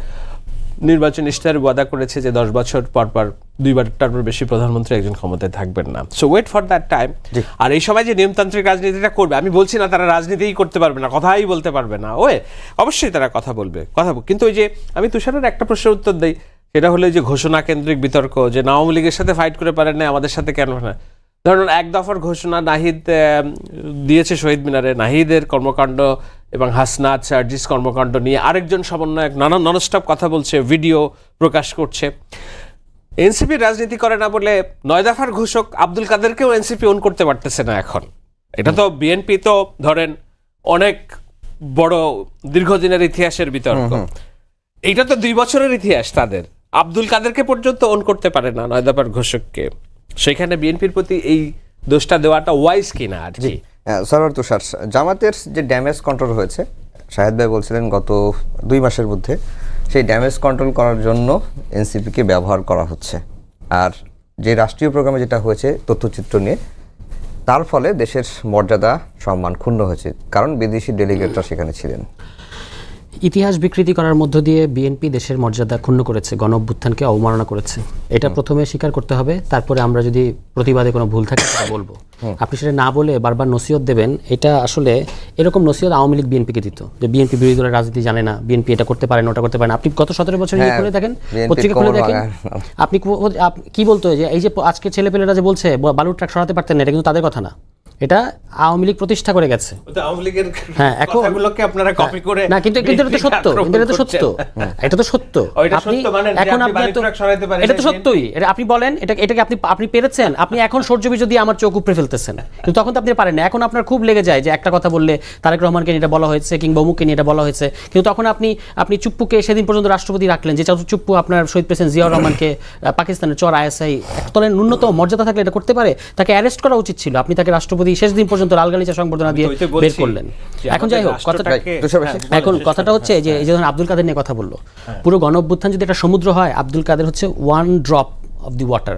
নির্বাচন ইশতেহারে ওয়াদা করেছে যে 10 বছর পর পর 2বারটার বেশি প্রধানমন্ত্রী একজন ক্ষমতায় থাকবেন না। So wait for that time. আর এই সময় যে নিয়মতান্ত্রিক রাজনীতিটা করবে, আমি বলছি না তারা রাজনীতিই করতে পারবে না, কথাই বলতে পারবে না, অবশ্যই তারা কথা বলবে, কিন্তু ওই যে আমি তুষারের একটা প্রশ্নের উত্তর দিই, সেটা হলো এই যে ঘোষণা কেন্দ্রিক বিতর্ক, যে আওয়ামী লীগের সাথে ফাইট করে পারেন না, আমাদের সাথে কেন না। ধরুন এক দফার ঘোষণা নাহিদ দিয়েছে শহীদ মিনারে, নাহিদের কর্মকাণ্ড এবং হাসনাত সার্জিস কর্মকাণ্ড নিয়ে আরেকজন সমন্বয়ক ননস্টপ কথা বলছে, ভিডিও প্রকাশ করছে। এনসিপি রাজনীতি করে না বলে 9 দফার ঘোষক আব্দুল কাদেরকেও এনসিপি ওন করতে পারতেছে না এখন। এটা তো বিএনপি তো ধরেন অনেক বড় দীর্ঘদিনের ইতিহাসের বিতর্ক, এইটা তো 2 বছরের ইতিহাস তাদের। আব্দুল কাদেরকে পর্যন্ত ওন করতে পারে না 9 দফার ঘোষককে। সেখানে বিএনপির প্রতি এই দোষটা দেওয়াটা ওয়াইজ কিনা আর কি। সরওয়ার তুষার, জামাতের যে ড্যামেজ কন্ট্রোল হয়েছে, শাহেদ ভাই বলছিলেন গত 2 মাসের মধ্যে, সেই ড্যামেজ কন্ট্রোল করার জন্য এনসিপিকে ব্যবহার করা হচ্ছে। আর যে রাষ্ট্রীয় প্রোগ্রামে যেটা হয়েছে তথ্যচিত্র নিয়ে, তার ফলে দেশের মর্যাদা সম্মান ক্ষুণ্ণ হয়েছে, কারণ বিদেশি ডেলিগেটরা সেখানে ছিলেন। ইতিহাস বিকৃতি করার মধ্য দিয়ে বিএনপি দেশের মর্যাদা ক্ষুণ্ণ করেছে, গণ অভ্যুত্থানকে অবমাননা করেছে। এটা প্রথমে স্বীকার করতে হবে, তারপরে আমরা যদি প্রতিবাদে কোনো ভুল থাকে সেটা বলবো। আপনি সেটা না বলে বারবার নসিহত দেবেন, এটা আসলে এরকম নসিহত আওয়ামী লীগ বিএনপিকে দিত, যে বিএনপি বিরোধী দলের রাজনীতি জানে না, বিএনপি এটা করতে পারে না, ওটা করতে পারে না। আপনি গত 17 বছর খুলে দেখেন, পত্রিকা খুলে দেখেন, আপনি কি বলতো যে এই যে আজকে ছেলেপেলেরা যে বলছে বালুর ট্রাক সরাতে পারতেন না, এটা কিন্তু তাদের কথা না, এটা আওয়ামী লীগ প্রতিষ্ঠা করে গেছে। হ্যাঁ, কথাগুলোকে আপনারা কপি করে না, কিন্তু এটা তো সত্য, এটা তো সত্য, এটা তো সত্য। আপনি এখন এটা তো সত্যই, এটা আপনি বলেন, এটাকে আপনি পেরেছেন, আপনি এখন সূর্য বিজয় দিয়ে আমার চোখ উপড়ে ফেলতেছেন, কিন্তু তখন তো আপনি পারেন না। এখন আপনার খুব লেগে যায় যে একটা কথা বললে তারেক রহমানকে নিয়ে এটা বলা হয়েছে কিংবা অমুককে নিয়ে এটা বলা হয়েছে, কিন্তু তখন আপনি চুপ্পুকে সেদিন পর্যন্ত রাষ্ট্রপতি রাখলেন, যে চুপ্পু আপনার শহীদ প্রেসিডেন্ট জিয়াউর রহমানকে পাকিস্তানের চর আইএসআই একতলের ন্যূনতম মর্যাদা থাকলে এটা করতে পারে, তাকে অ্যারেস্ট করা উচিত ছিল। আপনি তাকে রাষ্ট্রপতি শেষ দিন পর্যন্ত লাল গালিচা সংবর্ধনা দিয়ে বের করলেন। এখন যাই হোক, কথাটা হচ্ছে যে এই যে আব্দুল কাদের নিয়ে কথা বললো, পুরো গণ অভ্যুত্থান যদি একটা সমুদ্র হয়, আব্দুল কাদের হচ্ছে 1 ড্রপ অফ দি ওয়াটার।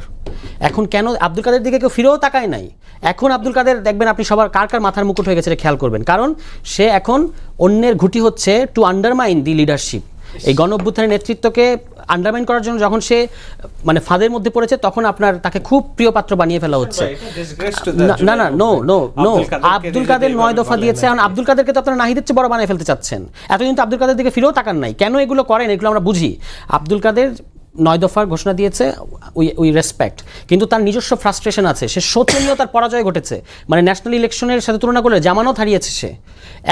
এখন কেন আব্দুল কাদের দিকে কেউ ফিরেও তাকায় নাই? এখন আব্দুল কাদের দেখবেন আপনি সবার কার মাথার মুকুট হয়ে গেছে খেয়াল করবেন, কারণ সে এখন অন্যের ঘুঁটি হচ্ছে টু আন্ডারমাইন দি লিডারশিপ। এই গণ অভ্যুত্থানের নেতৃত্বকে আন্ডারমাইন করার জন্য যখন সে মানে ফাঁদের মধ্যে পড়েছে, তখন আপনার তাকে খুব প্রিয় পাত্র বানিয়ে ফেলা হচ্ছে। না না, নো নো নো, আব্দুল কাদের 9 দফা দিয়েছে, এখন আব্দুল কাদেরকে তো আপনারা নাহিদের চেয়ে বড় বানিয়ে ফেলতে চাচ্ছেন। এতদিন তো আব্দুল কাদের দিকে ফিরেও তাকান নাই, কেন এগুলো করেন এগুলো আমরা বুঝি। আব্দুল কাদের 9 দফার ঘোষণা দিয়েছে, উই রেসপেক্ট, কিন্তু তার নিজস্ব ফ্রাস্ট্রেশন আছে, সে শোচনীয় তার পরাজয় ঘটেছে, মানে ন্যাশনাল ইলেকশনের সাথে তুলনা করলে জামানত হারিয়েছে সে।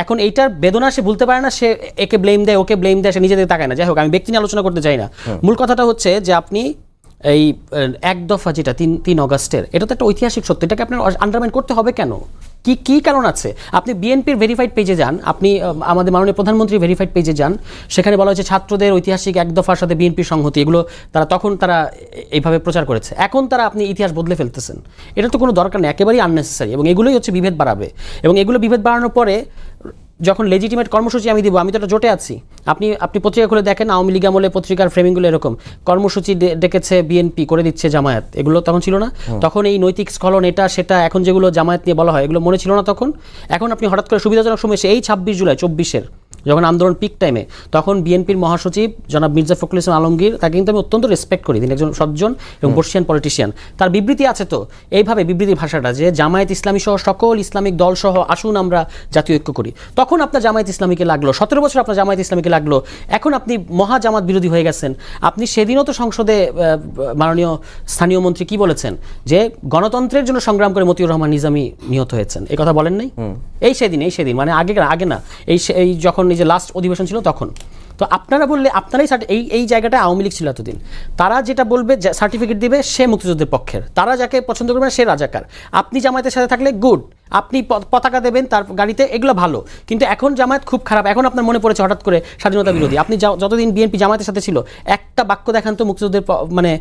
এখন এইটার বেদনা সে ভুলতে পারে না, সে একে ব্লেম দেয়, ওকে ব্লেম দেয়, সে নিজে দিকে তাকায় না। যাই হোক, আমি ব্যক্তি নিয়ে আলোচনা করতে চাই না। মূল কথাটা হচ্ছে যে আপনি এই 1 দফা যেটা 3 অগাস্টের, এটা তো একটা ঐতিহাসিক সত্য, এটাকে আপনার আন্ডারমাইন করতে হবে কেন? কি কারণ আছে? আপনি বিএনপির ভেরিফাইড পেজে যান, আপনি আমাদের মাননীয় প্রধানমন্ত্রী ভেরিফাইড পেজে যান, সেখানে বলা হয়েছে ছাত্রদের ঐতিহাসিক 1 দফার সাথে বিএনপির সংহতি, এগুলো তারা এইভাবে প্রচার করেছে। এখন আপনি ইতিহাস বদলে ফেলতেছেন, এটা তো কোনো দরকার নেই, একেবারেই আননেসেসারি, এবং এগুলোই হচ্ছে বিভেদ বাড়াবে। এবং এগুলো বিভেদ বাড়ানোর পরে যখন লেজিটিমেট কর্মসূচি আমি দিব, আমি তো একটা জোটে আছি, আপনি পত্রিকা খুলে দেখেন, আওয়ামী লীগ আমলে পত্রিকার ফ্রেমিংগুলো এরকম, কর্মসূচি ডেকেছে বিএনপি, করে দিচ্ছে জামায়াত, এগুলো তখন ছিল না। তখন এই নৈতিক স্খলন এটা সেটা এখন যেগুলো জামায়াত নিয়ে বলা হয়, এগুলো মনে ছিল না তখন। এখন আপনি হঠাৎ করে সুবিধাজনক সময় এসে এই 26 জুলাই 24-এর যখন আন্দোলন পিক টাইমে, তখন বিএনপির মহাসচিব জনাব মির্জা ফখরুল ইসলাম আলমগীর, তাকে কিন্তু আমি অত্যন্ত রেসপেক্ট করি, তিনি একজন সজ্জন এবং বর্ষিয়ান পলিটিশিয়ান। তার বিবৃতি আছে তো এইভাবে, বিবৃতির ভাষাটা যে জামায়াত ইসলামী সহ সকল ইসলামিক দল সহ আসুন আমরা জাতীয় ঐক্য করি। তখন আপনার জামায়াত ইসলামীকে লাগলো, 17 বছর আপনার জামায়াত ইসলামীকে লাগলো, এখন আপনি মহা জামাত বিরোধী হয়ে গেছেন। আপনি সেদিনও তো সংসদে মাননীয় স্থানীয় মন্ত্রী কি বলেছেন, যে গণতন্ত্রের জন্য সংগ্রাম করে মতিউর রহমান নিজামী নিহত হয়েছেন, এই কথা বলেন নাই? এই সেদিন মানে আগে না, এই যখন এই যে লাস্ট অধিবেশন ছিল তখন। তো আপনারা বললে আপনারাই এই জায়গাটা আওয়ামী লীগ ছিল এতদিন, তারা যেটা বলবে সার্টিফিকেট দিবে সে মুক্তিযুদ্ধের পক্ষের, তারা যাকে পছন্দ করবে না সে রাজাকার। আপনি জামায়াতের সাথে থাকলে গুড, আপনি পতাকা দেবেন তার গাড়িতে, এগুলো ভালো, কিন্তু এখন জামায়াত খুব খারাপ। এখন আপনার মনে পড়েছে হঠাৎ করে স্বাধীনতা বিরোধী। আপনি যতদিন বিএনপি জামায়াতের সাথে ছিল, একটা বাক্য দেখান তো মুক্তিযুদ্ধের মানে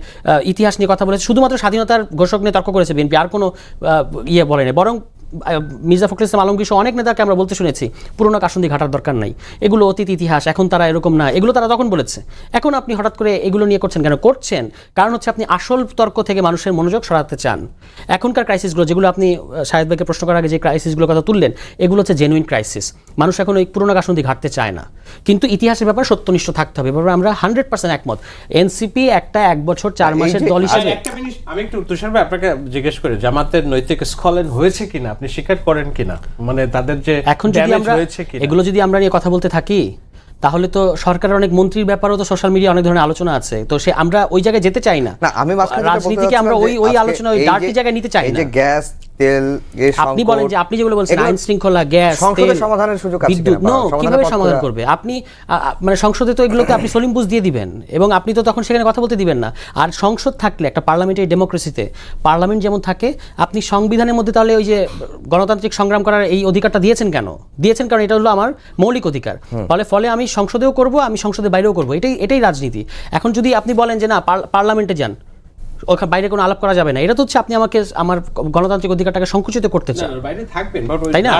ইতিহাস নিয়ে কথা বলেছে, শুধুমাত্র স্বাধীনতার ঘোষক নিয়ে তর্ক করেছে বিএনপি, আর কোনো বলেনি। বরং মির্জা ফখরুল ইসলাম আলমগীর সহ অনেক নেতাকে আমরা বলতে শুনেছি পুরোনো কাসুন্দি ঘাটার দরকার নাই, এগুলো অতীত ইতিহাস, এখন তারা এরকম না, এগুলো তারা তখন বলেছে। এখন আপনি হঠাৎ করে এগুলো নিয়ে করছেন কেন? করছেন কারণ হচ্ছে আপনি আসল তর্ক থেকে মানুষের মনোযোগ সরাতে চান। এখনকার ক্রাইসিসগুলো, যেগুলো আপনি শাহেদ ভাইকে প্রশ্ন করার আগে যে ক্রাইসিসগুলোর কথা তুললেন, এগুলো হচ্ছে জেনুইন ক্রাইসিস। মানুষ এখন ওই পুরোনো কাসুন্দি ঘাটতে চায় না, কিন্তু ইতিহাসের ব্যাপারে সত্যনিষ্ঠ থাকতে হবে, ব্যাপারে আমরা 100% একমত। এনসিপি একটা 1 বছর 4 মাসের দল হিসেবে। আমি একটু তুষার ভাই আপনাকে জিজ্ঞেস করি, জামাতের নৈতিক স্খলন হয়েছে কিনা আপনি স্বীকার করেন কিনা? মানে তাদের যে এখন যদি আমরা এগুলো যদি আমরা নিয়ে কথা বলতে থাকি, তাহলে তো সরকারের অনেক মন্ত্রীর ব্যাপারেও তো সোশ্যাল মিডিয়া অনেক ধরনের আলোচনা আছে, তো সে আমরা ওই জায়গায় যেতে চাই না। না, আমি মাঝখানে যেটা বলতে রাজনীতিকে আমরা চাচ্ছিলাম ওই যে আলোচনা ওই আজকে ডার্টি জায়গায় নিতে চাই এই না। যে গ্যাস, তেল, এই আপনি সংকট, বলেন যে আপনি যেগুলো বলছেন এগুলো আইন শৃঙ্খলা, গ্যাস, সংসদে তেল, সমাধানের সুযোগ আছে বিদ্যুৎ, কিনা? নো, সমাধানের কিভাবে পথ সমাধান খোলা- করবে? আপনি মানে সংসদে তো এগুলোতে আপনি সলিম বুঝ দিয়ে দিবেন, এবং আপনি তো তখন সেখানে কথা বলতে দিবেন না। আর সংসদ থাকলে একটা পার্লামেন্টারি ডেমোক্রেসিতে পার্লামেন্ট যেমন থাকে, আপনি সংবিধানের মধ্যে তাহলে ওই যে গণতান্ত্রিক সংগ্রাম করার এই অধিকারটা দিয়েছেন কেন? দিয়েছেন কারণ এটা হলো আমার মৌলিক অধিকার। ফলে আমি সংসদেও করব, আমি সংসদের বাইরেও করব, এটাই রাজনীতি। এখন যদি আপনি বলেন যে না পার্লামেন্টে যান, ওখানে বাইরে কোনো আলাপ করা যাবে না, এটা তো হচ্ছে আপনি আমাকে আমার গণতান্ত্রিক অধিকারটাকে সংকুচিত করতে চান, বাইরে থাকবেন, তাই না?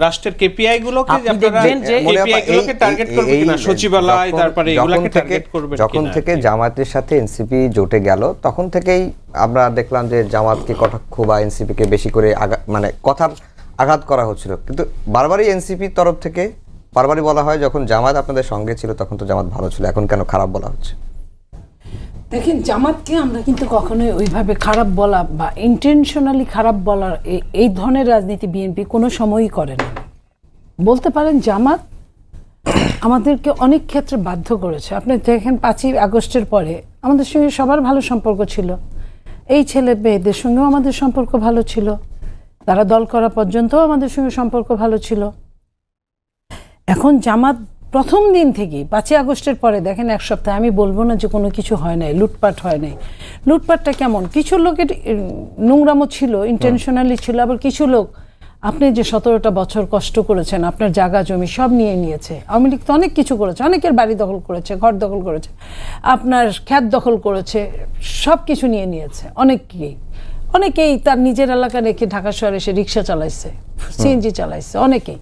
রাষ্ট্রের কেপিআই গুলোকে আপনি দেখবেন যে কেপিআই গুলোকে টার্গেট করবে কিনা, সচিবালয়, তারপরে এগুলোকে টার্গেট করবে কিনা। যখন থেকে জামায়াতের সাথে এনসিপি জোটে গেল, তখন থেকেই আমরা দেখলাম যে জামাতকে কটাক্ষ বা এনসিপি কে বেশি করে মানে কথার আঘাত করা হচ্ছিল, কিন্তু বারবারই এনসিপির তরফ থেকে বারবারই বলা হয় যখন জামাত আপনাদের সঙ্গে ছিল তখন তো জামাত ভালো ছিল, এখন কেন খারাপ বলা হচ্ছে? দেখেন, জামাতকে আমরা কিন্তু কখনোই ওইভাবে খারাপ বলা বা ইন্টেনশনালি খারাপ বলার এই ধরনের রাজনীতি বিএনপি কোনো সময়ই করে না। বলতে পারেন জামাত আমাদেরকে অনেক ক্ষেত্রে বাধ্য করেছে। আপনি দেখেন 5ই আগস্টের পরে আমাদের সঙ্গে সবার ভালো সম্পর্ক ছিল, এই ছেলে মেয়েদের সঙ্গেও আমাদের সম্পর্ক ভালো ছিল, তারা দল করা পর্যন্তও আমাদের সঙ্গে সম্পর্ক ভালো ছিল। এখন জামাত প্রথম দিন থেকে 5ই আগস্টের পরে দেখেন এক সপ্তাহে, আমি বলবো না যে কোনো কিছু হয় নাই, লুটপাট হয় নাই। লুটপাটটা কেমন, কিছু লোকের নোংরামো ছিল, ইন্টেনশনালি ছিল, আবার কিছু লোক আপনি যে 17টা বছর কষ্ট করেছেন, আপনার জায়গা জমি সব নিয়ে নিয়েছে। আওয়ামী লীগ তো অনেক কিছু করেছে, অনেকের বাড়ি দখল করেছে, ঘর দখল করেছে, আপনার খ্যাত দখল করেছে, সব কিছু নিয়ে নিয়েছে। অনেকেই তার নিজের এলাকা রেখে ঢাকা শহরে এসে রিক্সা চালাইছে, সিএনজি চালাইছে অনেকেই।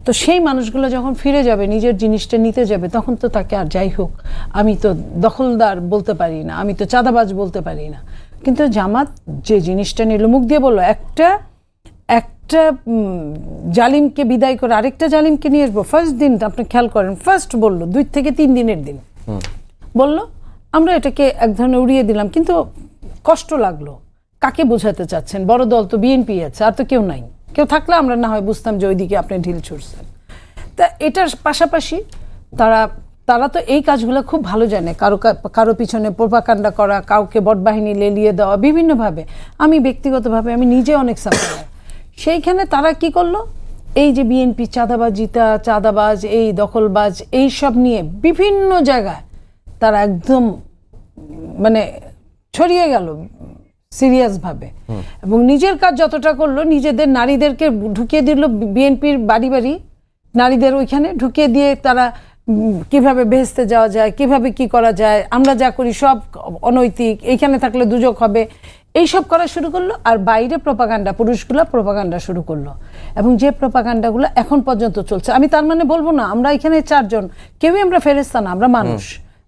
তো সেই মানুষগুলো যখন ফিরে যাবে, নিজের জিনিসটা নিতে যাবে, তখন তো তাকে আর যাই হোক আমি তো দখলদার বলতে পারি না, আমি তো চাঁদাবাজ বলতে পারি না। কিন্তু জামাত যে জিনিসটা নিল, মুখ দিয়ে বললো একটা জালিমকে বিদায় করে আরেকটা জালিমকে নিয়ে আসবো। ফার্স্ট দিন আপনি খেয়াল করেন, ফার্স্ট বললো 2 থেকে 3 দিনের দিন বললো আমরা এটাকে এক ধরনের উড়িয়ে দিলাম, কিন্তু কষ্ট লাগলো। কাকে বোঝাতে চাচ্ছেন? বড় দল তো বিএনপি আছে, আর তো কেউ নাই। কেউ থাকলে আমরা না হয় বুঝতাম যে ওইদিকে আপনি ঢিল ছুড়ছেন। তা এটার পাশাপাশি তারা তো এই কাজগুলো খুব ভালো জানে, কারো পিছনে প্রোপাগান্ডা করা, কাউকে বটবাহিনী লেলিয়ে দেওয়া বিভিন্নভাবে। আমি ব্যক্তিগতভাবে আমি নিজে অনেক সাফার। সেইখানে তারা কি করলো, এই যে বিএনপি চাঁদাবাজ, এই দখলবাজ, এই সব নিয়ে বিভিন্ন জায়গায় তারা একদম মানে ছড়িয়ে গেল সিরিয়াসভাবে, এবং নিজের কাজ যতটা করলো, নিজেদের নারীদেরকে ঢুকিয়ে দিল বিএনপির বাড়ি বাড়ি, নারীদের ওইখানে ঢুকিয়ে দিয়ে তারা কিভাবে বেহেস্তে যাওয়া যায়, কিভাবে কি করা যায়, আমরা যা করি সব অনৈতিক, এইখানে থাকলে দুজক হবে, এইসব করা শুরু করলো। আর বাইরে প্রপাগান্ডা, পুরুষগুলো প্রপাগান্ডা শুরু করলো, এবং যে প্রপাগান্ডাগুলো এখন পর্যন্ত চলছে। আমি তার মানে বলবো না আমরা এখানে 4 জন কেউই আমরা ফেরেশতা না, আমরা মানুষ,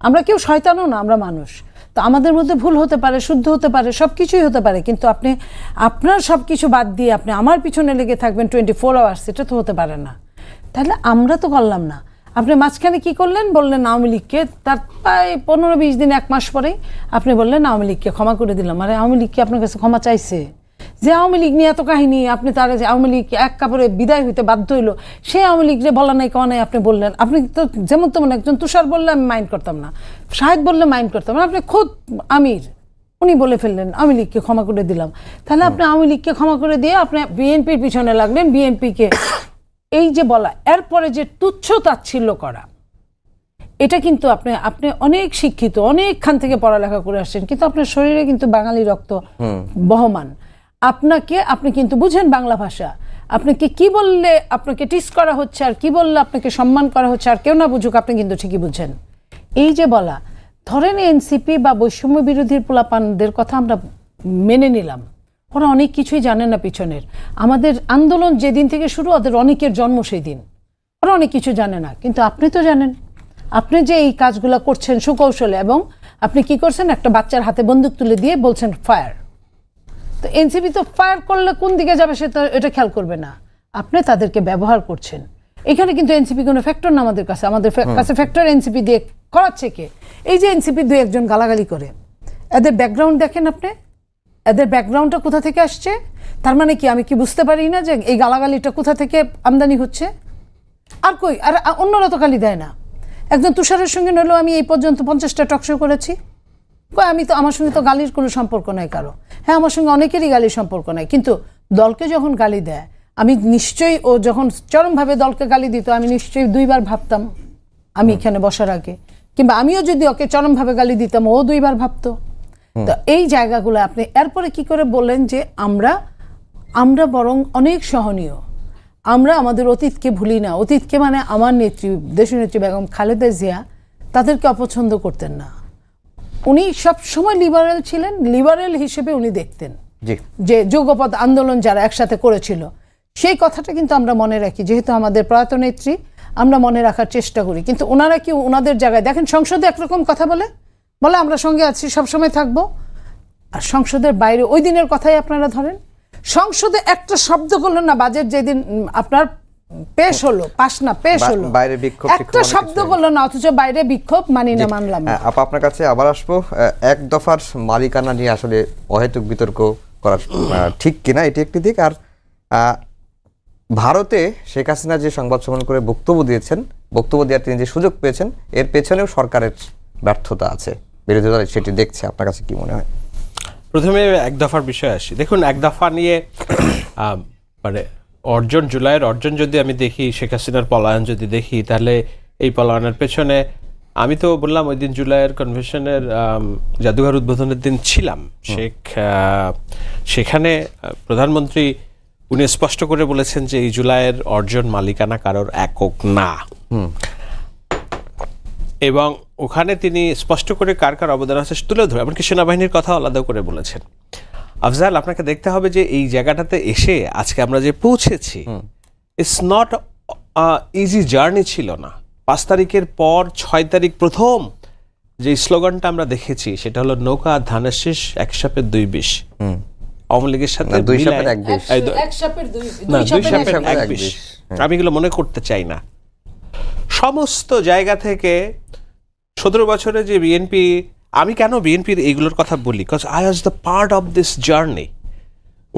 আমরা কেউ শয়তানও না, আমরা মানুষ। তো আমাদের মধ্যে ভুল হতে পারে, শুদ্ধ হতে পারে, সব কিছুই হতে পারে, কিন্তু আপনি আপনার সব কিছু বাদ দিয়ে আপনি আমার পিছনে লেগে থাকবেন 24 আওয়ার্স, এটা তো হতে পারে না। তাহলে আমরা তো করলাম না। আপনি মাঝখানে কি করলেন, বললেন আওয়ামী লীগকে, তার প্রায় 15-20 দিন 1 মাস পরেই আপনি বললেন আওয়ামী লীগকে ক্ষমা করে দিলাম। আরে আওয়ামী লীগ কি আপনার কাছে ক্ষমা চাইছে? যে আওয়ামী লীগ নিয়ে এত কাহিনী, আপনি তারা যে আওয়ামী লীগ এক কাপড়ে বিদায় হইতে বাধ্য হইলো, সেই আওয়ামী লীগ যে বলা নাই কওয়া নাই আপনি বললেন। আপনি তো যেমন তেমন একজন, তুষার বললে আমি মাইন্ড করতাম না, শাহেদ বললে মাইন্ড করতাম না, আপনি খোদ আমির উনি বলে ফেললেন আওয়ামী লীগকে ক্ষমা করে দিলাম। তাহলে আপনি আওয়ামী লীগকে ক্ষমা করে দিয়ে আপনি বিএনপির পিছনে লাগলেন, বিএনপিকে এই যে বলা, এরপরে যে তুচ্ছ তাচ্ছিল্য করা, এটা কিন্তু আপনি অনেক শিক্ষিত, অনেকখান থেকে পড়ালেখা করে আসছেন, কিন্তু আপনার শরীরে কিন্তু বাঙালি রক্ত বহমান। আপনি কিন্তু বুঝেন বাংলা ভাষা। আপনাকে কি বললে আপনাকে টিস করা হচ্ছে, আর কি বললে আপনাকে সম্মান করা হচ্ছে, আর কেউ না বুঝুক, আপনি কিন্তু ঠিকই বুঝেন। এই যে বলা, ধরেন এনসিপি বা বৈষম্য বিরোধীর পোলাপানদের কথা আমরা মেনে নিলাম, ওরা অনেক কিছুই জানে না পিছনের। আমাদের আন্দোলন যেদিন থেকে শুরু, ওদের অনেকের জন্ম সেই দিন, ওরা অনেক কিছু জানে না, কিন্তু আপনি তো জানেন। আপনি যে এই কাজগুলো করছেন সুকৌশলে, এবং আপনি কি করছেন, একটা বাচ্চার হাতে বন্দুক তুলে দিয়ে বলছেন ফায়ার। তো এনসিপি তো ফায়ার করলে কোন দিকে যাবে সে তো এটা খেয়াল করবে না, আপনি তাদেরকে ব্যবহার করছেন। এখানে কিন্তু এনসিপি কোনো ফ্যাক্টর না আমাদের কাছে, আমাদের কাছে ফ্যাক্টর এনসিপি দিয়ে করাচ্ছে কে? এই যে এনসিপি 2-1 গালাগালি করে, এদের ব্যাকগ্রাউন্ড দেখেন আপনি, এদের ব্যাকগ্রাউন্ডটা কোথা থেকে আসছে। তার মানে কি আমি কি বুঝতে পারি না যে এই গালাগালিটা কোথা থেকে আমদানি হচ্ছে? আর অন্যরা তো গালি দেয় না। একজন তুষারের সঙ্গে নইলেও আমি এই পর্যন্ত 50টা টকশো করেছি। কই আমি তো, আমার সঙ্গে তো গালির কোনো সম্পর্ক নাই কারো। হ্যাঁ, আমার সঙ্গে অনেকেরই গালির সম্পর্ক নাই, কিন্তু দলকে যখন গালি দেয় আমি নিশ্চয়ই, ও যখন চরমভাবে দলকে গালি দিত আমি নিশ্চয়ই 2বার ভাবতাম আমি এখানে বসার আগে, কিংবা আমিও যদি ওকে চরমভাবে গালি দিতাম ও 2বার ভাবতো। তো এই জায়গাগুলো আপনি এরপরে কি করে বললেন যে আমরা বরং অনেক সহনীয়, আমরা আমাদের অতীতকে ভুলি না। অতীতকে মানে আমার নেত্রী, দেশনেত্রী বেগম খালেদা জিয়া তাদেরকে অপছন্দ করতেন না। উনি সবসময় লিবারেল ছিলেন, লিবারেল হিসেবে উনি দেখতেন যে যুগপৎ আন্দোলন যারা একসাথে করেছিল সেই কথাটা কিন্তু আমরা মনে রাখি, যেহেতু আমাদের প্রয়াত নেত্রী আমরা মনে রাখার চেষ্টা করি। কিন্তু ওনারা কি ওনাদের জায়গায় দেখেন, সংসদে একরকম কথা বলে আমরা সঙ্গে আছি, সবসময় থাকবো, আর সংসদের বাইরে ওই দিনের কথাই আপনারা ধরেন, সংসদে একটা শব্দ করলেন না, বাজেট যেদিন আপনার পেশ হলো, পাস না পেশ হলো, বাইরে বিক্ষোভ একটা শব্দ করলো না, অথচ বাইরে বিক্ষোভ মানি না, মানলাম না। আপা, আপনার কাছে আবার আসবো। এক দফার মালিকানা নিয়ে আসলে অহেতুক বিতর্ক করা ঠিক কিনা, এটি একটি দিক। আর ভারতে শেখ হাসিনা যে সংবাদ সম্মেলন করে বক্তব্য দিয়েছেন, বক্তব্য দেওয়ার তিনি যে সুযোগ পেয়েছেন, এর পেছনেও সরকারের ব্যর্থতা আছে, বিরোধী দল সেটি দেখছে। আপনার কাছে কি মনে হয়? প্রথমে এক দফার বিষয় আসি। দেখুন, এক দফা নিয়ে মানে অর্জন, জুলাইয়ের অর্জন যদি আমি দেখি, শেখ হাসিনার পলায়ন যদি দেখি, তাহলে এই পলায়নের পেছনে, আমি তো বললাম ওই দিন জুলাইয়ের কনভেনশনের জাদুঘর উদ্বোধনের দিন ছিলাম, সেখানে প্রধানমন্ত্রী উনি স্পষ্ট করে বলেছেন যে এই জুলাইয়ের অর্জন মালিকানা কারোর একক না, এবং ওখানে তিনি স্পষ্ট করে কার কার অবদান আছে তুলে ধরে, এমনকি সেনাবাহিনীর কথা আলাদা করে বলেছেন। আফজাল, আপনাকে দেখতে হবে যে এই জায়গাটাতে এসে আজকে আমরা যে পৌঁছেছি, ইটস নট ইজি জার্নি ছিল না। 5 তারিখের পর 6 তারিখ প্রথম যে স্লোগানটা আমরা দেখেছি সেটা হলো নৌকা ধানের শীষ, এক সাপের 2 বিষ। আওয়ামী লীগের সাথে 2 সাপের 1 বিষ, না 2 সাপের 1 বিষ, আমি এগুলো মনে করতে চাই না। সমস্ত জায়গা থেকে 17 বছরে যে বিএনপি, আমি কেন বিএনপির এইগুলোর কথা বলি, because I was the part of this journey.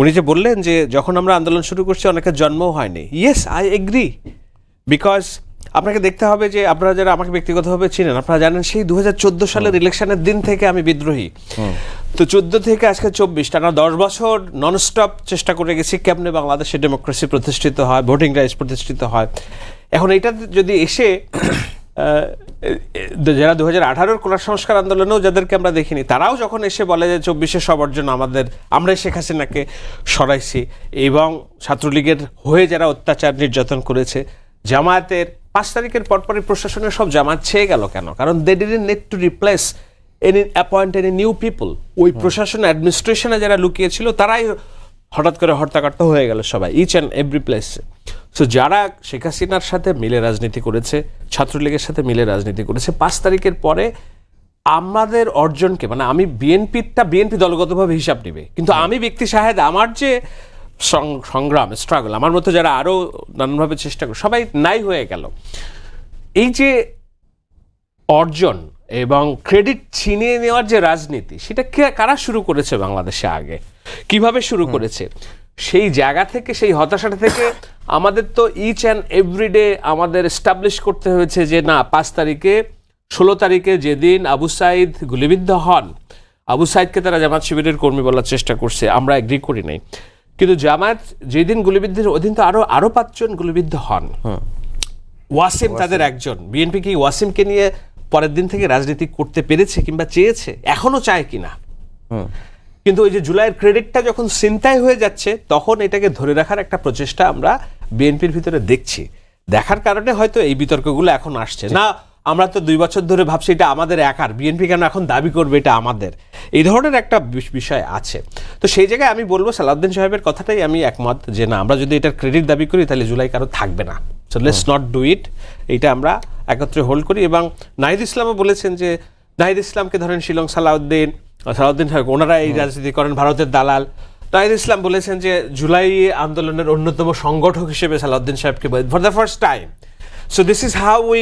উনি যে বললেন যে যখন আমরা আন্দোলন শুরু করছি অনেকের জন্মও হয়নি, ইয়েস আই এগ্রি, বিকজ আপনাকে দেখতে হবে যে আপনারা যারা আমাকে ব্যক্তিগতভাবে চিনেন, আপনারা জানেন সেই 2014 সালের ইলেকশনের দিন থেকে আমি বিদ্রোহী। তো 14 থেকে আজকে 24, টানা 10 বছর ননস্টপ চেষ্টা করে গেছি কেমনে বাংলাদেশে ডেমোক্রেসি প্রতিষ্ঠিত হয়, ভোটিং রাইটস প্রতিষ্ঠিত হয়। এখন এটা যদি এসে যারা 2018-র কোটা সংস্কার আন্দোলনেও যাদেরকে আমরা দেখিনি, তারাও যখন এসে বলে যে 24-এর সব অর্জন আমাদের, আমরাই শেখ হাসিনাকে সরাইছি, এবং ছাত্রলীগের হয়ে যারা অত্যাচার নির্যাতন করেছে, জামায়াতের 5 তারিখের পরপরই প্রশাসনের সব জামাত ছেয়ে গেল কেন? কারণ they didn't need to replace appoint any new people. ওই প্রশাসন অ্যাডমিনিস্ট্রেশনে যারা লুকিয়েছিল তারাই হঠাৎ করে হর্তাকর্ত হয়ে গেল সবাই, ইচ অ্যান্ড এভরি প্লেসে। সো যারা শেখ হাসিনার সাথে মিলে রাজনীতি করেছে, ছাত্রলীগের সাথে মিলে রাজনীতি করেছে, 5 তারিখের পরে আমাদের অর্জনকে, মানে আমি বিএনপি দলগতভাবে হিসাব নেবে, কিন্তু আমি ব্যক্তি শাহেদ আমার যে সংগ্রাম, স্ট্রাগল, আমার মতো যারা আরও নানানভাবে চেষ্টা করে, সবাই নাই হয়ে গেল। এই যে অর্জন এবং ক্রেডিট ছিনিয়ে নেওয়ার যে রাজনীতি, সেটা কারা শুরু করেছে বাংলাদেশে আগে, কিভাবে শুরু করেছে, সেই জায়গা থেকে, সেই হতাশাটা থেকে আমাদের তো ইচ অ্যান্ড এভরিডে আমাদের এস্টাবলিশ করতে হয়েছে যে না, 5 তারিখে 16 তারিখে যেদিন আবু সাইদ গুলিবিদ্ধ হন, আবু সাইদকে তারা জামাত শিবিরের কর্মী বলার চেষ্টা করছে, আমরা এগ্রি করি নাই, কিন্তু জামাত যেদিন গুলিবিদ্ধের ওই দিন তো আরো 5 জন গুলিবিদ্ধ হন। ওয়াসিম তাদের একজন। বিএনপি কি ওয়াসিমকে নিয়ে পরের দিন থেকে রাজনীতি করতে পেরেছে কিংবা চেয়েছে, এখনো চায় কিনা? কিন্তু ওই যে জুলাইয়ের ক্রেডিটটা যখন ছিনতাই হয়ে যাচ্ছে, তখন এটাকে ধরে রাখার একটা প্রচেষ্টা আমরা বিএনপির ভিতরে দেখছি। দেখার কারণে হয়তো এই বিতর্কগুলো এখন আসছে না। আমরা তো 2 বছর ধরে ভাবছি এটা আমাদের একার, বিএনপি কেন এখন দাবি করবে এটা আমাদের, এই ধরনের একটা বিষয় আছে। তো সেই জায়গায় আমি বলবো সালাউদ্দিন সাহেবের কথাটাই আমি একমত, যে না, আমরা যদি এটার ক্রেডিট দাবি করি তাহলে জুলাই কারো থাকবে না। So let's not do it, এইটা আমরা একত্রে হোল্ড করি। এবং নাহিদ ইসলামও বলেছেন যে, নাহিদ ইসলামকে ধরেন শিলং সালাউদ্দিন সাহেব, ওনারা এই রাজনীতি করেন, ভারতের দালাল। নাহিদ ইসলাম বলেছেন যে জুলাই আন্দোলনের অন্যতম সংগঠক হিসেবে সালাউদ্দিন সাহেবকে for the first time. So this is how we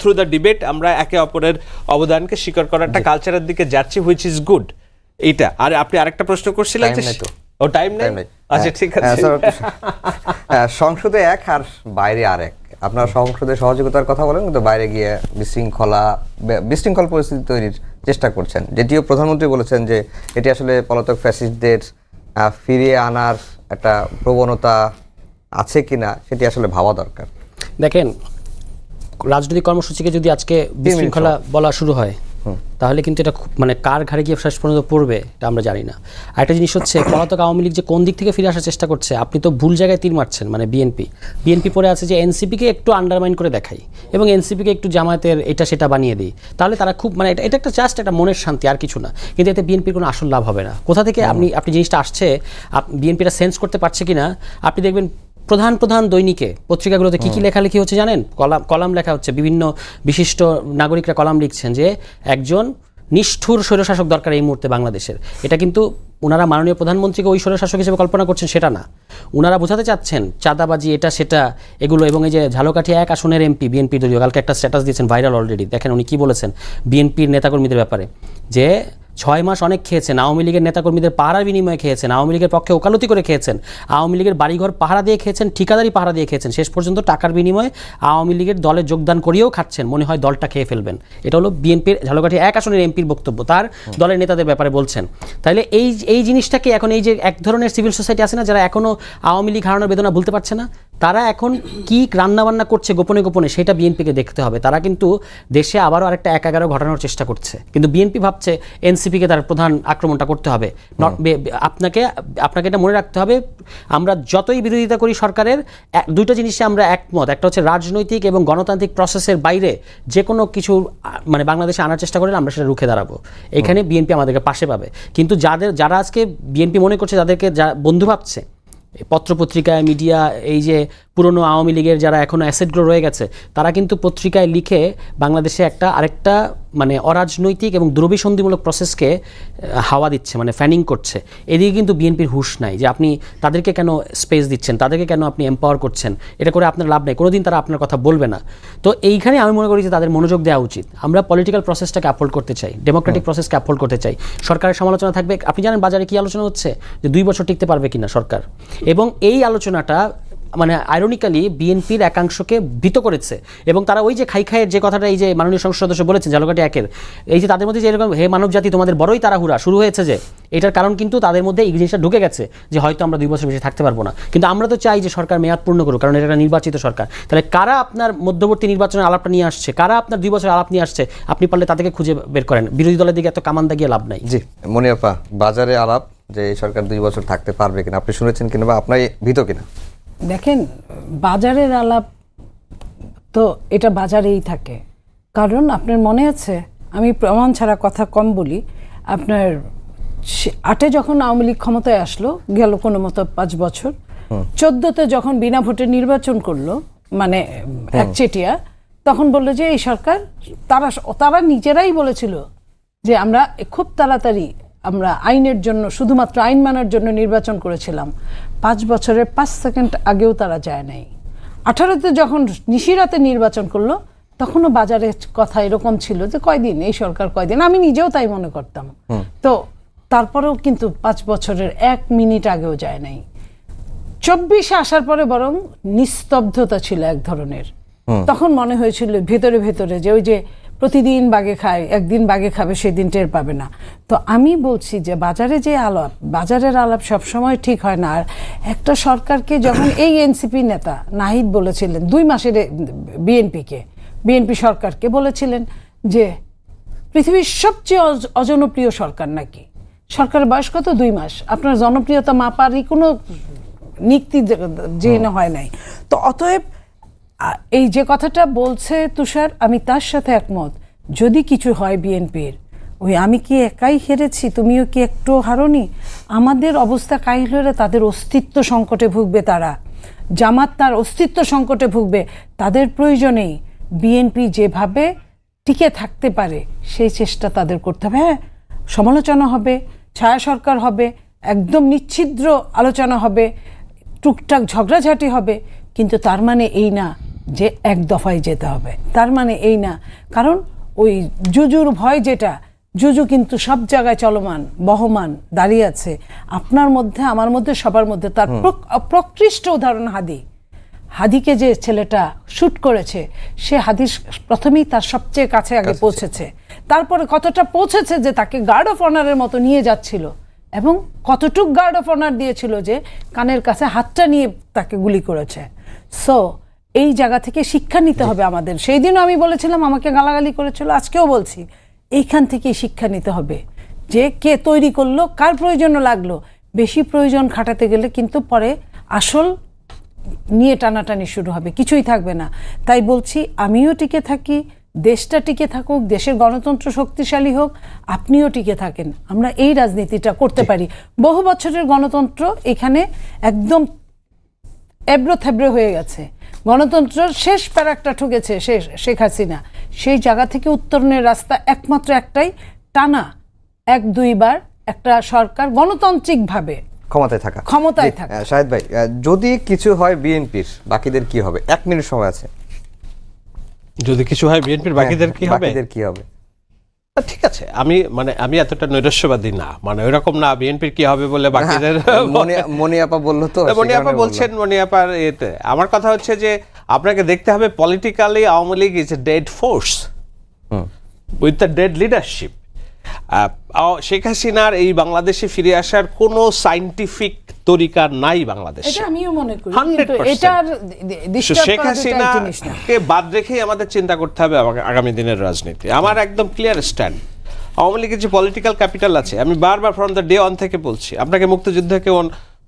through the debate আমরা একে অপরের অবদানকে স্বীকার করার একটা কালচারের দিকে যাচ্ছি, হুইচ ইজ গুড। এইটা। আর আপনি আরেকটা প্রশ্ন করছিলেন, টাইম নেই। আচ্ছা ঠিক আছে। সংসদে এক আর বাইরে আরেক, আপনার সংসদে সহযোগিতার কথা বলেন, কিন্তু বাইরে গিয়ে বিশৃঙ্খল পরিস্থিতি তৈরির চেষ্টা করছেন, যেটিও প্রধানমন্ত্রী বলেছেন যে এটি আসলে পলাতক ফ্যাসিস্টদের ফিরিয়ে আনার একটা প্রবণতা আছে কিনা সেটি আসলে ভাবা দরকার। দেখেন, রাজনৈতিক কর্মসূচিকে যদি আজকে বিশৃঙ্খলা বলা শুরু হয় তাহলে কিন্তু এটা মানে কার ঘাড়ে গিয়ে শেষ পর্যন্ত পড়বে এটা আমরা জানি না। আরেকটা জিনিস হচ্ছে, পলাতক আওয়ামী লীগ যে কোন দিক থেকে ফিরে আসার চেষ্টা করছে, আপনি তো ভুল জায়গায় তীর মারছেন। মানে বিএনপি পরে আছে যে এনসিপিকে একটু আন্ডারমাইন করে দেখাই এবং এনসিপিকে একটু জামায়াতের এটা সেটা বানিয়ে দিই, তাহলে তারা খুব মানে এটা একটা জাস্ট একটা মনের শান্তি, আর কিছু না। কিন্তু এতে বিএনপির কোনো আসল লাভ হবে না। কোথা থেকে আপনি জিনিসটা আসছে, বিএনপিটা সেন্স করতে পারছে কিনা আপনি দেখবেন। প্রধান দৈনিকে পত্রিকাগুলোতে কী লেখালেখি হচ্ছে জানেন? কলাম লেখা হচ্ছে, বিভিন্ন বিশিষ্ট নাগরিকরা কলাম লিখছেন যে একজন নিষ্ঠুর স্বৈরশাসক দরকার এই মুহূর্তে বাংলাদেশের। এটা কিন্তু ওনারা মাননীয় প্রধানমন্ত্রীকে ওই স্বৈরশাসক হিসেবে কল্পনা করছেন সেটা না, ওনারা বোঝাতে চাচ্ছেন চাঁদাবাজি এটা সেটা এগুলো। এবং এই যে ঝালকাঠি 1 আসনের এমপি বিএনপি দলীয় কালকে একটা স্ট্যাটাস দিয়েছেন ভাইরাল অলরেডি, দেখেন উনি কী বলেছেন বিএনপির নেতাকর্মীদের ব্যাপারে, যে 6 মাস অনেক খেয়েছেন, আওয়ামী লীগের নেতাকর্মীদের পাহারার বিনিময়ে খেয়েছেন, আওয়ামী লীগের পক্ষে ওকালতি করে খেয়েছেন, আওয়ামী লীগের বাড়িঘর পাহারা দিয়ে খেয়েছেন, ঠিকাদারি পাহারা দিয়ে খেয়েছেন, শেষ পর্যন্ত টাকার বিনিময়ে আওয়ামী লীগের দলে যোগদান করিয়েও খাচ্ছেন, মনে হয় দলটা খেয়ে ফেলবেন। এটা হলো বিএনপির ঝালকাঠি 1 আসনের এমপির বক্তব্য, তার দলের নেতাদের ব্যাপারে বলছেন। তাহলে এই জিনিসটাকে এখন এই যে এক ধরনের সিভিল সোসাইটি আছে না, যারা এখনও আওয়ামী লীগ হারানোর বেদনা ভুলতে পারছে না, তারা এখন কি রান্নাবান্না করছে গোপনে গোপনে সেটা বিএনপিকে দেখতে হবে। তারা কিন্তু দেশে আবারও আরেকটা 1-11 ঘটানোর চেষ্টা করছে, কিন্তু বিএনপি ভাবছে এনসিপিকে তার প্রধান আক্রমণটা করতে হবে। আপনাকে এটা মনে রাখতে হবে, আমরা যতই বিরোধিতা করি সরকারের, দুইটা জিনিসে আমরা একমত। একটা হচ্ছে রাজনৈতিক এবং গণতান্ত্রিক প্রসেসের বাইরে যে কোনো কিছু মানে বাংলাদেশে আনার চেষ্টা করলে আমরা সেটা রুখে দাঁড়াবো। এখানে বিএনপি আমাদেরকে পাশে পাবে। কিন্তু যারা আজকে বিএনপি মনে করছে তাদেরকে যা বন্ধু ভাবছে, পত্রপত্রিকায় মিডিয়া, এই যে পুরনো আওয়ামী লীগের যারা এখনও অ্যাসেটগুলো রয়ে গেছে, তারা কিন্তু পত্রিকায় লিখে বাংলাদেশে আরেকটা মানে অরাজনৈতিক এবং দুরভিসন্ধিমূলক প্রসেসকে হাওয়া দিচ্ছে, মানে ফ্যানিং করছে। এদিকে কিন্তু বিএনপির হুঁশ নাই যে আপনি তাদেরকে কেন স্পেস দিচ্ছেন, তাদেরকে কেন আপনি এম্পাওয়ার করছেন। এটা করে আপনার লাভ নেই, কোনোদিন তারা আপনার কথা বলবে না। তো এইখানে আমি মনে করি যে তাদের মনোযোগ দেওয়া উচিত। আমরা পলিটিক্যাল প্রসেসটাকে আপহোল্ড করতে চাই, ডেমোক্রেটিক প্রসেসকে আপহোল্ড করতে চাই। সরকারের সমালোচনা থাকবে। আপনি জানেন বাজারে কি আলোচনা হচ্ছে, যে 2 বছর টিকতে পারবে কিনা সরকার, এবং এই আলোচনাটা মানে আইরনিক্যালি বিএনপির একাংশকে ভীত করেছে। এবং তারা ওই যে খাইয়ের যে কথাটা এই যে মাননীয় সংসদ সদস্য বলেছেন ঝালকাঠি 1-এর, এই যে তাদের মধ্যে যে এরকম হে মানব জাতি তোমাদের বড়ই তাড়াহুড়া শুরু হয়েছে, যে এটার কারণ কিন্তু তাদের মধ্যে এই জিনিসটা ঢুকে গেছে যে হয়তো আমরা 2 বছর বেশি থাকতে পারবো না। কিন্তু আমরা তো চাই যে সরকার মেয়াদ পূর্ণ করুক, কারণ এটা একটা নির্বাচিত সরকার। তাহলে কারা আপনার মধ্যবর্তী নির্বাচনের আলাপটা নিয়ে আসছে, কারা আপনার 2 বছর আলাপ নিয়ে আসছে, আপনি পারলে তাদেরকে খুঁজে বের করেন। বিরোধী দলের দিকে এত কামান্দা গিয়ে লাভ নাই। জি মনিয়াপা, বাজারে আলাপ যে এই সরকার 2 বছর থাকতে পারবে কিনা আপনি শুনেছেন কিনা বা আপনার ভীত কিনা? দেখেন, বাজারের আলাপ তো এটা বাজারেই থাকে। কারণ আপনার মনে আছে, আমি প্রমাণ ছাড়া কথা কম বলি, আপনার 8-এ যখন আওয়ামী লীগ ক্ষমতায় আসলো, গেল কোনো মতো 5 বছর, 14-তে যখন বিনা ভোটে নির্বাচন করলো মানে একচেটিয়া, তখন বললো যে এই সরকার, তারা নিজেরাই বলেছিল যে আমরা খুব তাড়াতাড়ি আমরা আইনের জন্য, শুধুমাত্র আইন মানার জন্য নির্বাচন করেছিলাম। 5 বছরের 5 সেকেন্ড আগেও তারা যায় নাই। 18-তে যখন নিশিরাতে নির্বাচন করলো, তখনও বাজারের কথা এরকম ছিল যে কয়দিন এই সরকার, কয়দিন। আমি নিজেও তাই মনে করতাম। তো তারপরেও কিন্তু 5 বছরের 1 মিনিট আগেও যায় নাই। 24-এ আসার পরে বরং নিস্তব্ধতা ছিল এক ধরনের। তখন মনে হয়েছিল ভেতরে ভেতরে যে ওই যে প্রতিদিন বাগে খায়, একদিন বাগে খাবে, সেদিন টের পাবে না। তো আমি বলছি যে বাজারে যে আলাপ, বাজারের আলাপ সবসময় ঠিক হয় না। আর একটা সরকারকে যখন এই এনসিপি নেতা নাহিদ বলেছিলেন 2 মাসের, বিএনপি সরকারকে বলেছিলেন যে পৃথিবীর সবচেয়ে অজনপ্রিয় সরকার নাকি। সরকারের বয়স কত? 2 মাস। আপনার জনপ্রিয়তা মাপারই কোনো নিক্তি জেনে হয় নাই। তো অতএব এই যে কথাটা বলছে তুষার, আমি তার সাথে একমত। যদি কিছু হয় বিএনপির, ওই আমি কি একাই হেরেছি, তুমিও কি একটু হারোনি, আমাদের অবস্থা কাহিল হলে তাদের অস্তিত্ব সংকটে ভুগবে। তারা জামাত তার অস্তিত্ব সংকটে ভুগবে। তাদের প্রয়োজনেই বিএনপি যেভাবে টিকে থাকতে পারে সেই চেষ্টা তাদের করতে হবে। হ্যাঁ, সমালোচনা হবে, ছায়া সরকার হবে, একদম নিচ্ছিদ্র আলোচনা হবে, টুকটাক ঝগড়াঝাটি হবে, কিন্তু তার মানে এই না যে এক দফায় যেতে হবে। তার মানে এই না, কারণ ওই জুজুর ভয়, যেটা জুজু কিন্তু সব জায়গায় চলমান, বহমান, দাঁড়িয়ে আছে, আপনার মধ্যে, আমার মধ্যে, সবার মধ্যে। তার প্রকৃষ্ট উদাহরণ হাদিকে যে ছেলেটা শুট করেছে সে হাদি প্রথমেই তার সবচেয়ে কাছে আগে পৌঁছেছে, তারপরে কতটা পৌঁছেছে যে তাকে গার্ড অফ অনারের মতো নিয়ে যাচ্ছিল এবং কতটুক গার্ড অফ অনার দিয়েছিল যে কানের কাছে হাতটা নিয়ে তাকে গুলি করেছে। সো এই জায়গা থেকে শিক্ষা নিতে হবে আমাদের। সেই দিনও আমি বলেছিলাম, আমাকে গালাগালি করেছিল, আজকেও বলছি, এইখান থেকেই শিক্ষা নিতে হবে যে কে তৈরি করলো, কার প্রয়োজন লাগলো। বেশি প্রয়োজন খাটাতে গেলে কিন্তু পরে আসল নিয়ে টানাটানি শুরু হবে, কিছুই থাকবে না। তাই বলছি আমিও টিকে থাকি, দেশটা টিকে থাকুক, দেশের গণতন্ত্র শক্তিশালী হোক, আপনিও টিকে থাকেন, আমরা এই রাজনীতিটা করতে পারি। বহু বছরের গণতন্ত্র এখানে একদম এবড়ো থেবড়ো হয়ে গেছে, গণতন্ত্রের শেষ প্যারাকটা ঠুকেছে শেখ হাসিনা। সেই জায়গা থেকে উত্তরণের রাস্তা একমাত্র একটাই, টানা 1-2 বার একটা সরকার গণতান্ত্রিকভাবে ক্ষমতায় থাকা। শাহেদ ভাই, যদি কিছু হয় বিএনপির, বাকিদের কি হবে? 1 মিনিট সময় আছে। যদি কিছু হয় বিএনপির, বাকিদের কি হবে? ঠিক আছে, আমি এতটা নৈরাশ্যবাদী না, ওইরকম না বিএনপির কি হবে বলে বাকিদের। মনিয়াপা বললো তো, মনিয়াপা বলছেন, মনিয়াপার এতে আমার কথা হচ্ছে যে আপনাকে দেখতে হবে politically Awami League is a dead force with the dead leadership. Sheikh হাসিনার এই বাংলাদেশে ফিরে আসার কোনো সায়েন্টিফিক তরিকা নাই বাংলাদেশে। এটা আমিও মনে করি, 100%। শেখ হাসিনাকে বাদ রেখেই আমাদের চিন্তা করতে হবে আগামী দিনের রাজনীতি। আমার একদম ক্লিয়ার স্ট্যান্ড। আওয়ামী লীগের যে পলিটিক্যাল ক্যাপিটাল আছে, আমি বারবার ফ্রম দ্য ডে অন থেকে বলছি, আপনাকে মুক্তিযুদ্ধকে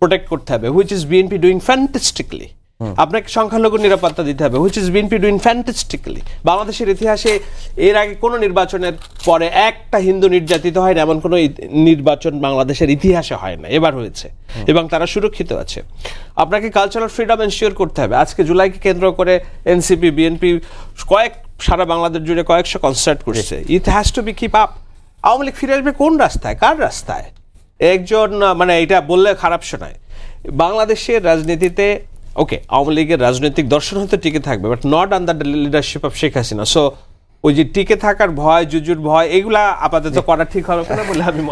প্রোটেক্ট করতে হবে, হুইচ ইজ বিএনপি ডুইং ফ্যান্টাস্টিকলি। আপনাকে সংখ্যালঘু নিরাপত্তা দিতে হবে, হুইচ ইজ বিএনপি ডুইং ফ্যান্টাস্টিকলি। বাংলাদেশের ইতিহাসে এর আগে কোনো নির্বাচনের পরে একটা হিন্দু নির্যাতিত হয় না, এমন কোনো নির্বাচন বাংলাদেশের ইতিহাসে হয় না, এবার হয়েছে এবং তারা সুরক্ষিত আছে। আপনাকে কালচারাল ফ্রিডম এনশিওর করতে হবে। আজকে জুলাইকে কেন্দ্র করে এনসিপি, বিএনপি সারা বাংলাদেশ জুড়ে কয়েকশো কনসার্ট করেছে। It has to be keep up. Awami League ফিরে আসবে কোন রাস্তায়, কার রাস্তায়? একজন এটা বললে খারাপ শোনায়। বাংলাদেশের রাজনীতিতে ওকে, আওয়ামী লীগের রাজনৈতিক দর্শন হয়তো টিকে থাকবে, but not under the leadership of Sheikh Hasina. So ওই যে টিকে থাকার ভয়, জুজুর ভয়, এগুলা আপাতত করা ঠিক হবে না বলে আমি